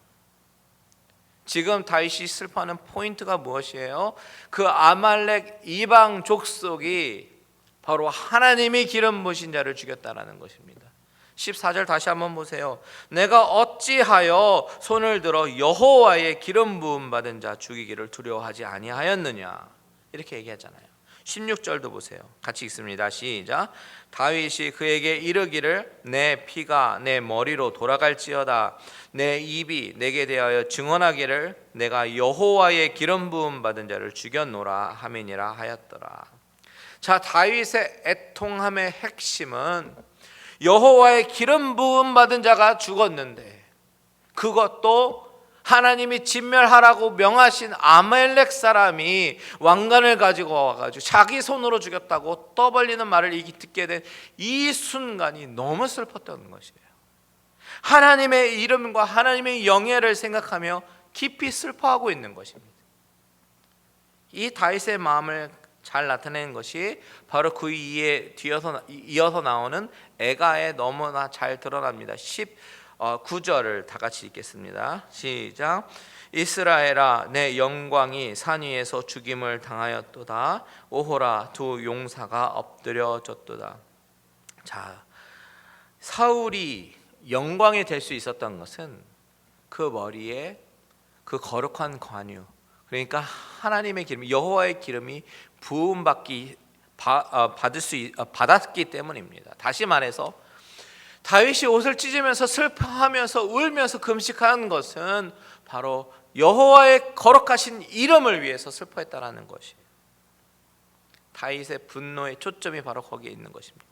지금 다윗이 슬퍼하는 포인트가 무엇이에요? 그 아말렉 이방 족속이 바로 하나님이 기름 부으신 자를 죽였다라는 것입니다. 14절 다시 한번 보세요. 내가 어찌하여 손을 들어 여호와의 기름 부음 받은 자 죽이기를 두려워하지 아니하였느냐, 이렇게 얘기하잖아요. 16절도 보세요. 같이 읽습니다. 시작. 다윗이 그에게 이르기를 내 피가 내 머리로 돌아갈지어다 내 입이 내게 대하여 증언하기를 내가 여호와의 기름 부음 받은 자를 죽였노라 하미니라 하였더라. 자, 다윗의 애통함의 핵심은 여호와의 기름 부음 받은 자가 죽었는데, 그것도 하나님이 진멸하라고 명하신 아말렉 사람이 왕관을 가지고 와가지고 자기 손으로 죽였다고 떠벌리는 말을 듣게 된 이 순간이 너무 슬펐던 것이에요. 하나님의 이름과 하나님의 영예를 생각하며 깊이 슬퍼하고 있는 것입니다. 이 다윗의 마음을 잘 나타내는 것이 바로 그 이에 이어서 나오는 애가에 너무나 잘 드러납니다. 19절을 다 같이 읽겠습니다. 시작. 이스라엘아, 내 영광이 산 위에서 죽임을 당하였도다. 오호라, 두 용사가 엎드려졌도다. 자, 사울이 영광이 될 수 있었던 것은 그 머리에 그 거룩한 관유, 그러니까 하나님의 기름, 여호와의 기름이 받았기 때문입니다. 다시 말해서 다윗이 옷을 찢으면서 슬퍼하면서 울면서 금식한 것은 바로 여호와의 거룩하신 이름을 위해서 슬퍼했다라는 것이에요. 다윗의 분노의 초점이 바로 거기에 있는 것입니다.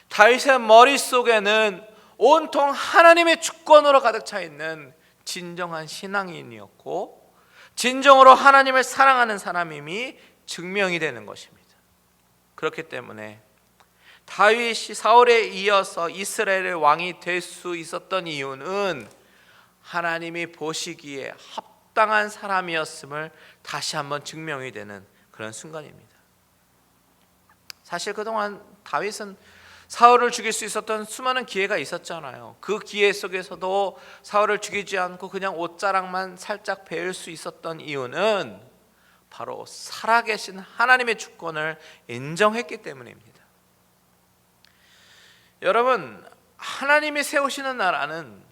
다윗의 머릿속에는 온통 하나님의 주권으로 가득 차 있는 진정한 신앙인이었고, 진정으로 하나님을 사랑하는 사람임이 증명이 되는 것입니다. 그렇기 때문에 다윗이 사울에 이어서 이스라엘의 왕이 될 수 있었던 이유는 하나님이 보시기에 합당한 사람이었음을 다시 한번 증명이 되는 그런 순간입니다. 사실 그동안 다윗은 사울을 죽일 수 있었던 수많은 기회가 있었잖아요. 그 기회 속에서도 사울을 죽이지 않고 그냥 옷자락만 살짝 베일 수 있었던 이유는 바로 살아계신 하나님의 주권을 인정했기 때문입니다. 여러분, 하나님이 세우시는 나라는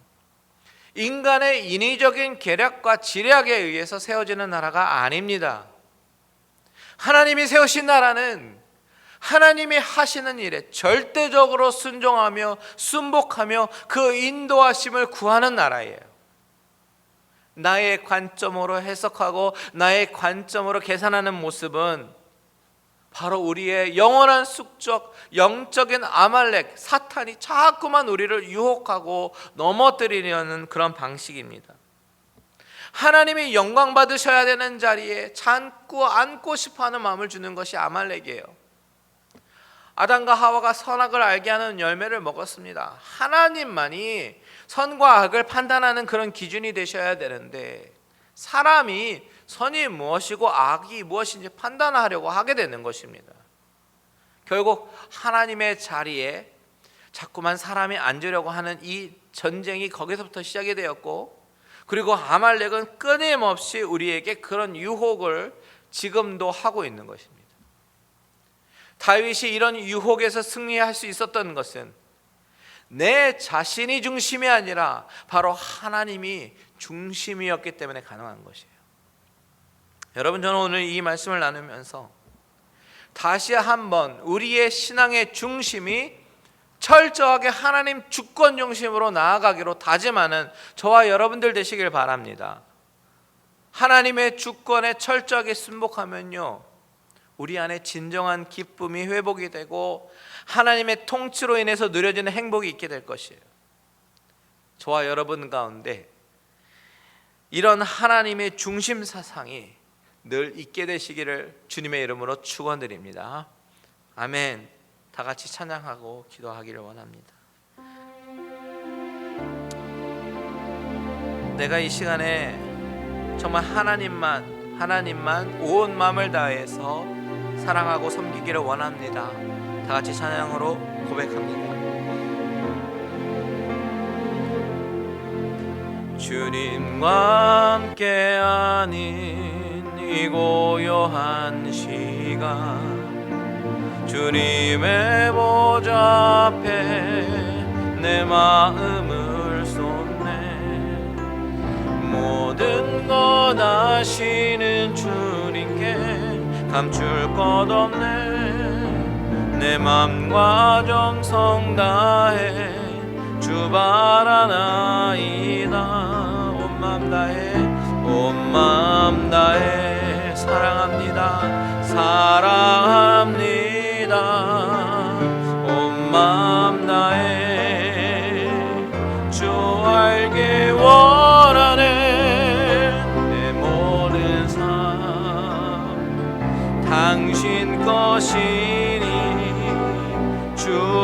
인간의 인위적인 계략과 지략에 의해서 세워지는 나라가 아닙니다. 하나님이 세우신 나라는 하나님이 하시는 일에 절대적으로 순종하며 순복하며 그 인도하심을 구하는 나라예요. 나의 관점으로 해석하고 나의 관점으로 계산하는 모습은 바로 우리의 영원한 숙적, 영적인 아말렉, 사탄이 자꾸만 우리를 유혹하고 넘어뜨리려는 그런 방식입니다. 하나님이 영광 받으셔야 되는 자리에 자꾸 앉고 싶어하는 마음을 주는 것이 아말렉이에요. 아담과 하와가 선악을 알게 하는 열매를 먹었습니다. 하나님만이 선과 악을 판단하는 그런 기준이 되셔야 되는데, 사람이 선이 무엇이고 악이 무엇인지 판단하려고 하게 되는 것입니다. 결국 하나님의 자리에 자꾸만 사람이 앉으려고 하는 이 전쟁이 거기서부터 시작이 되었고, 그리고 아말렉은 끊임없이 우리에게 그런 유혹을 지금도 하고 있는 것입니다. 다윗이 이런 유혹에서 승리할 수 있었던 것은 내 자신이 중심이 아니라 바로 하나님이 중심이었기 때문에 가능한 것이에요. 여러분, 저는 오늘 이 말씀을 나누면서 다시 한번 우리의 신앙의 중심이 철저하게 하나님 주권 중심으로 나아가기로 다짐하는 저와 여러분들 되시길 바랍니다. 하나님의 주권에 철저하게 순복하면요, 우리 안에 진정한 기쁨이 회복이 되고 하나님의 통치로 인해서 누려지는 행복이 있게 될 것이에요. 저와 여러분 가운데 이런 하나님의 중심 사상이 늘 있게 되시기를 주님의 이름으로 축원드립니다. 아멘. 다 같이 찬양하고 기도하기를 원합니다. 내가 이 시간에 정말 하나님만 온 마음을 다해서 사랑하고 섬기기를 원합니다. 다 같이 찬양으로 고백합니다. 주님과 함께하는 이 고요한 시간, 주님의 보좌 앞에 내 마음을 쏟네. 모든 것 아시는 주님께 감출 것 없네. 내 맘과 정성 다해 주 바라나이다. 온 맘 다해 사랑합니다. 온 맘 다해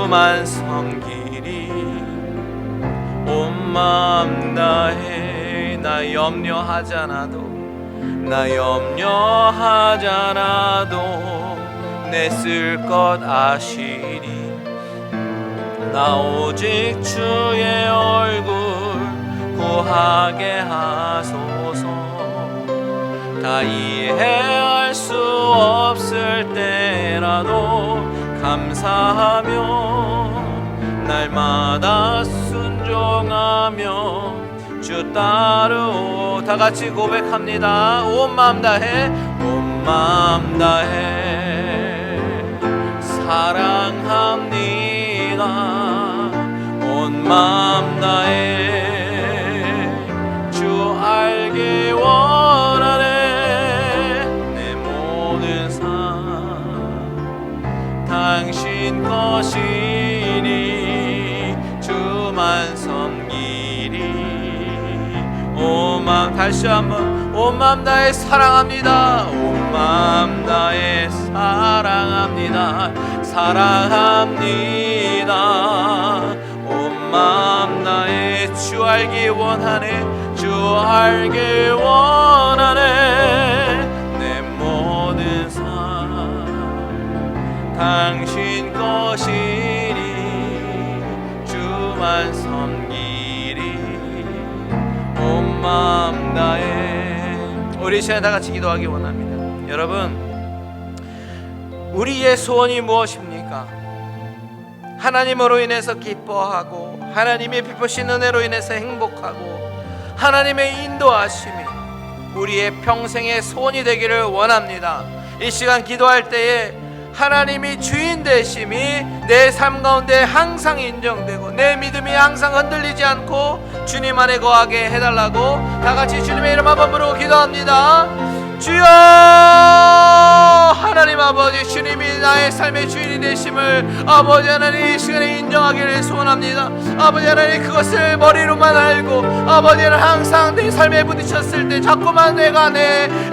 주만 섬기리. 온 마음 다해 나 염려하잖아도 내 쓸 것 아시리. 나 오직 주의 얼굴 구하게 하소서. 다 이해할 수 없을 때라도 감사하며 날마다 순종하며 주 따르오. 다 같이 고백합니다. 온 마음 다해 온 마음 다해 사랑합니다. 온 마음 다해 주 알기 원하네. 내 모든 삶 당신 것이니 주만 섬기리. 온 마음 다시 한번 온 마음 다해 사랑합니다. 온 마음 다해 사랑합니다. 사랑합니다. 온 마음 다해 주 알기 원하네. 주 알기 원하네. 내 모든 삶 당신 것이니 주만 섬기리. 온 마음 다해. 우리 시간에 다 같이 기도하기 원합니다. 여러분, 우리의 소원이 무엇입니까? 하나님으로 인해서 기뻐하고 하나님의 베푸신 은혜로 인해서 행복하고 하나님의 인도하심이 우리의 평생의 소원이 되기를 원합니다. 이 시간 기도할 때에 하나님이 주인 되심이 내 삶 가운데 항상 인정되고 내 믿음이 항상 흔들리지 않고 주님 안에 거하게 해달라고 다 같이 주님의 이름 한번 부르고 기도합니다. 주여, 하나님 아버지, 주님이 나의 삶의 주인이 되심을 아버지 하나님 이 시간에 인정하기를 소원합니다. 아버지 하나님, 그것을 머리로만 알고 아버지 하나님 항상 내 삶에 부딪혔을 때 자꾸만 내가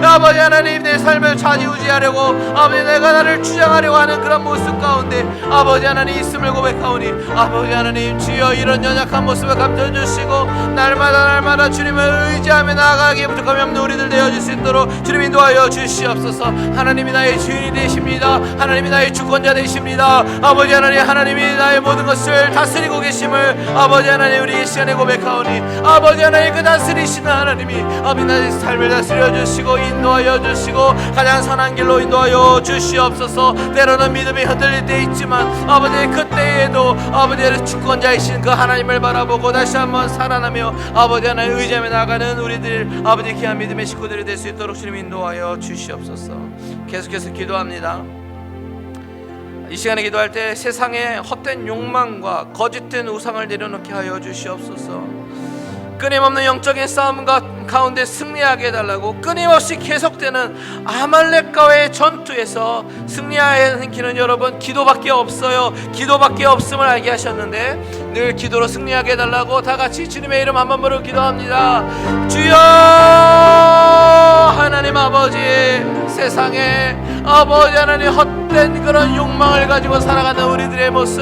아버지 하나님 내 삶을 좌지우지하려고 아버지 내가 나를 주장하려고 하는 그런 모습 가운데 아버지 하나님 있음을 고백하오니 아버지 하나님, 주여 이런 연약한 모습을 감춰주시고 날마다 주님을 의지하며 나아가기에 부족함이 없는 우리들 되어줄 수 있도록 주님 인도하여 주시옵소서. 하나님이 나의 주인이 되십니다. 하나님이 나의 주권자 되십니다. 아버지 하나님, 하나님이 나의 모든 것을 다스리고 계심을 아버지 하나님 우리 이 시간에 고백하오니 아버지 하나님, 그 다스리시는 하나님이 아버지 나의 삶을 다스려 주시고 인도하여 주시고 가장 선한 길로 인도하여 주시옵소서. 때로는 믿음이 흔들릴 때 있지만 아버지 그때에도 아버지 하나님 주권자이신 그 하나님을 바라보고 다시 한번 살아나며 아버지 하나님 의지하며 나아가는 우리들 아버지 귀한 믿음의 식구들이 될 수 있도록 주님 인도하여 주시옵소서. 계속해서 기도합니다. 이 시간에 기도할 때 세상의 헛된 욕망과 거짓된 우상을 내려놓게 하여 주시옵소서. 끊임없는 영적인 싸움 가운데 승리하게 해달라고, 끊임없이 계속되는 아말렉과의 전투에서 승리하는 길은 여러분 기도밖에 없어요. 기도밖에 없음을 알게 하셨는데 늘 기도로 승리하게 해달라고 다 같이 주님의 이름 한번 부르고 기도합니다. 주여, 하나님 아버지, 세상에 아버지 하나님 헛된 그런 욕망을 가지고 살아가는 우리들의 모습,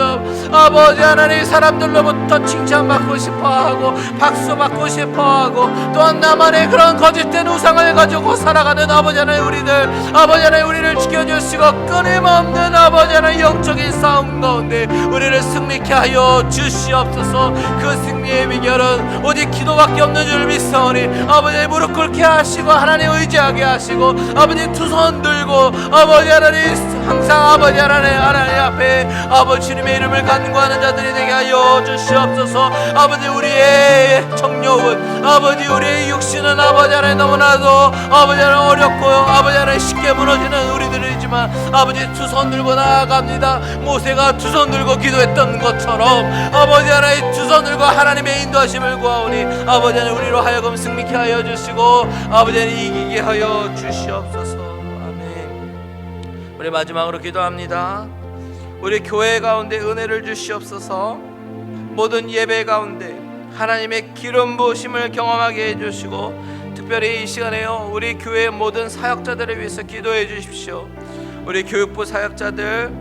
아버지 하나님 사람들로부터 칭찬받고 싶어하고 박수받고 싶어하고 또한 나만의 그런 거짓된 우상을 가지고 살아가는 아버지 하나님 우리들, 아버지 하나님 우리를 지켜주시고 끊임없는 아버지 하나님 영적인 싸움 가운데 우리를 승리케 하여 주시옵소서. 그 승리의 비결은 오직 기도밖에 없는 줄 믿사오니 아버지 하나님 무릎 꿇게 하시고 하나님 의지하게 하시고 아버지 두 손 들고 아버지 하나님 항상 아버지 하나님 앞에 아버지 주님의 이름을 간구하는 자들이 되게 하여 주시옵소서. 아버지 우리의 정욕은 아버지 우리의 육신은 아버지 하나님 너무나도 아버지 하나님 어렵고 아버지 하나님 쉽게 무너지는 우리들이지만 아버지 두 손 들고 나아갑니다. 모세가 두 손 들고 기도했던 것처럼 아버지 하나님 두 손 들고 하나님의 인도하심을 구하오니 아버지 하나님 우리로 하여금 승리케 하여 주시고 아버지 하나님 이기게 하여 주시옵소서. 우리 마지막으로 기도합니다. 우리 교회 가운데 은혜를 주시옵소서. 모든 예배 가운데 하나님의 기름 부으심을 경험하게 해주시고 특별히 이 시간에요 우리 교회의 모든 사역자들을 위해서 기도해 주십시오. 우리 교육부 사역자들,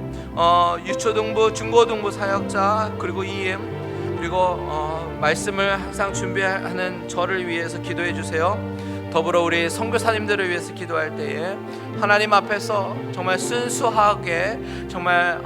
유초등부, 중고등부 사역자, 그리고 EM, 그리고 말씀을 항상 준비하는 저를 위해서 기도해 주세요. 더불어 우리 선교사님들을 위해서 기도할 때에 하나님 앞에서 정말 순수하게 정말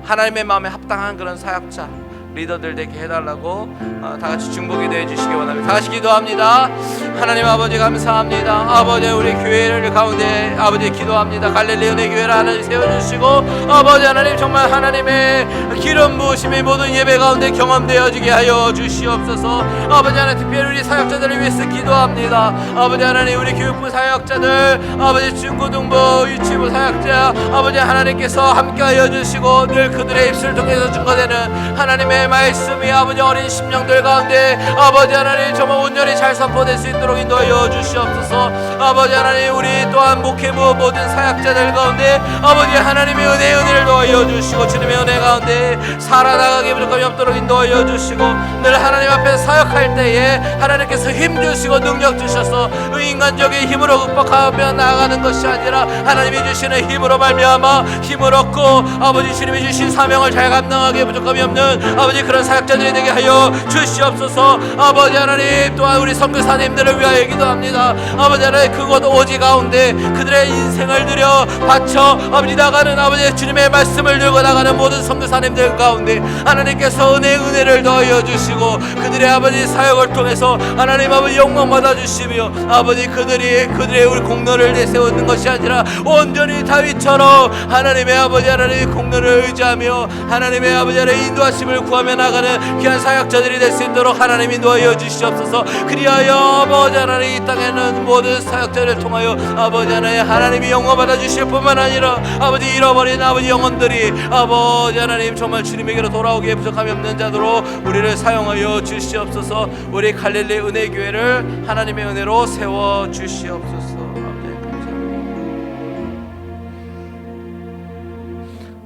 하나님의 마음에 합당한 그런 사역자 리더들 되게 해달라고 다 같이 중보기도 해주시기 원합니다. 다 같이 기도합니다. 하나님 아버지 감사합니다. 아버지 우리 교회를 가운데 아버지 기도합니다. 갈릴리 은혜 교회를 하나님 세워주시고 아버지 하나님 정말 하나님의 기름 부으심이 모든 예배 가운데 경험되어지게 하여 주시옵소서. 아버지 하나님 특별히 우리 사역자들을 위해서 기도합니다. 아버지 하나님 우리 교육부 사역자들 아버지 중고등부 유치부 사역자 아버지 하나님께서 함께하여 주시고 늘 그들의 입술을 통해서 증거되는 하나님의 말씀이 아버지 어린 심령들 가운데 아버지 하나님 정말 온전히 잘 선포될 수 있도록 인도하여 주시옵소서. 아버지 하나님 우리 또한 목회부 모든 사역자들 가운데 아버지 하나님의 은혜를 더하여 주시고 주님의 은혜 가운데 살아나가기 부족함이 없도록 인도하여 주시고 늘 하나님 앞에 사역할 때에 하나님께서 힘 주시고 능력 주셔서 인간적인 힘으로 극복하며 나아가는 것이 아니라 하나님이 주시는 힘으로 말미암아 힘을 얻고 아버지 주님이 주신 사명을 잘 감당하기에 부족함이 없는 아버지 그런 사역자들이 되게 하여 주시옵소서. 아버지 하나님 또한 우리 선교사님들을 위하여 기도합니다. 아버지 하나님 그곳 오지 가운데 그들의 인생을 들여 바쳐 아버지 나가는 아버지 주님의 말씀을 들고 나가는 모든 선교사님들 가운데 하나님께서 은혜를 더하여 주시고 그들의 아버지 사역을 통해서 하나님 아버지 영광 받아 주시며 아버지 그들의 우리 공로를 내세우는 것이 아니라 온전히 다윗처럼 하나님의 아버지 하나님의 공로를 의지하며 하나님의 아버지 하나님의 인도하심을 구하며 나가는 귀한 사역자들이 될 수 있도록 하나님 인도하여 주시옵소서. 그리하여 아버지 하나님 이 땅에는 모든 사역자를 통하여 아버지 하나님이 영광 받아 주실 뿐만 아니라 아버지 잃어버린 아버지 영혼들이 아버지 하나님 정말 주님에게로 돌아오기에 부족함이 없는 자도로 우리를 사용하여 주시옵소서. 우리 갈릴리 은혜교회를 하나님의 은혜로 세워 주시옵소서.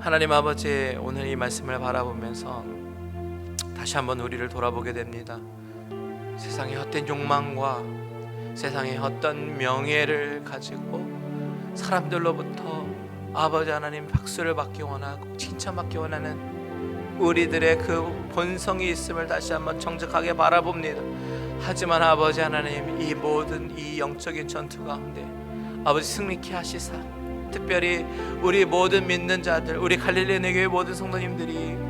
하나님 아버지 오늘 이 말씀을 바라보면서 다시 한번 우리를 돌아보게 됩니다. 세상의 헛된 욕망과 세상의 헛된 명예를 가지고 사람들로부터 아버지 하나님 박수를 받기 원하고 칭찬받기 원하는 우리들의 그 본성이 있음을 다시 한번 정직하게 바라봅니다. 하지만 아버지 하나님 이 모든 이 영적인 전투 가운데 아버지 승리케 하시사 특별히 우리 모든 믿는 자들 우리 갈릴리 은혜교회 모든 성도님들이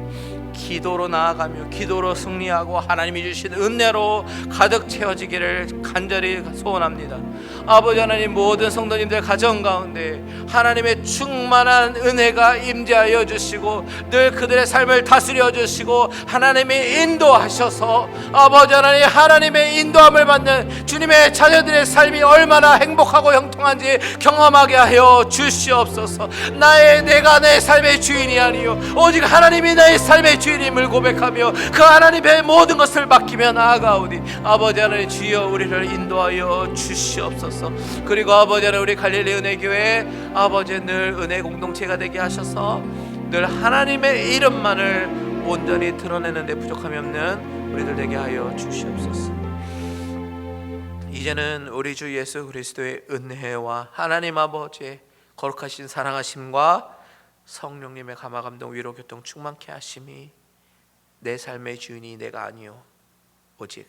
기도로 나아가며 기도로 승리하고 하나님이 주신 은혜로 가득 채워지기를 간절히 소원합니다. 아버지 하나님 모든 성도님들 가정 가운데 하나님의 충만한 은혜가 임재하여 주시고 늘 그들의 삶을 다스려 주시고 하나님이 인도하셔서 아버지 하나님 하나님의 인도함을 받는 주님의 자녀들의 삶이 얼마나 행복하고 형통한지 경험하게 하여 주시옵소서. 내가 내 삶의 주인이 아니요 오직 하나님이 나의 삶의 주님을 고백하며 그 하나님의 모든 것을 맡기며 나아가오니 아버지 하나님 주여 우리를 인도하여 주시옵소서. 그리고 아버지 하나님 우리 갈릴리 은혜교회 아버지 늘 은혜 공동체가 되게 하셔서 늘 하나님의 이름만을 온전히 드러내는 데 부족함이 없는 우리들 되게 하여 주시옵소서. 이제는 우리 주 예수 그리스도의 은혜와 하나님 아버지의 거룩하신 사랑하심과 성령님의 감화감동 위로 교통 충만케 하심이 내 삶의 주인이 내가 아니요 오직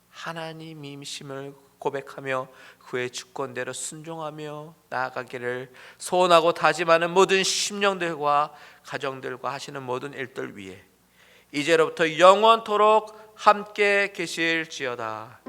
하나님이심을 고백하며 그의 주권대로 순종하며 나아가기를 소원하고 다짐하는 모든 심령들과 가정들과 하시는 모든 일들 위에 이제로부터 영원토록 함께 계실지어다.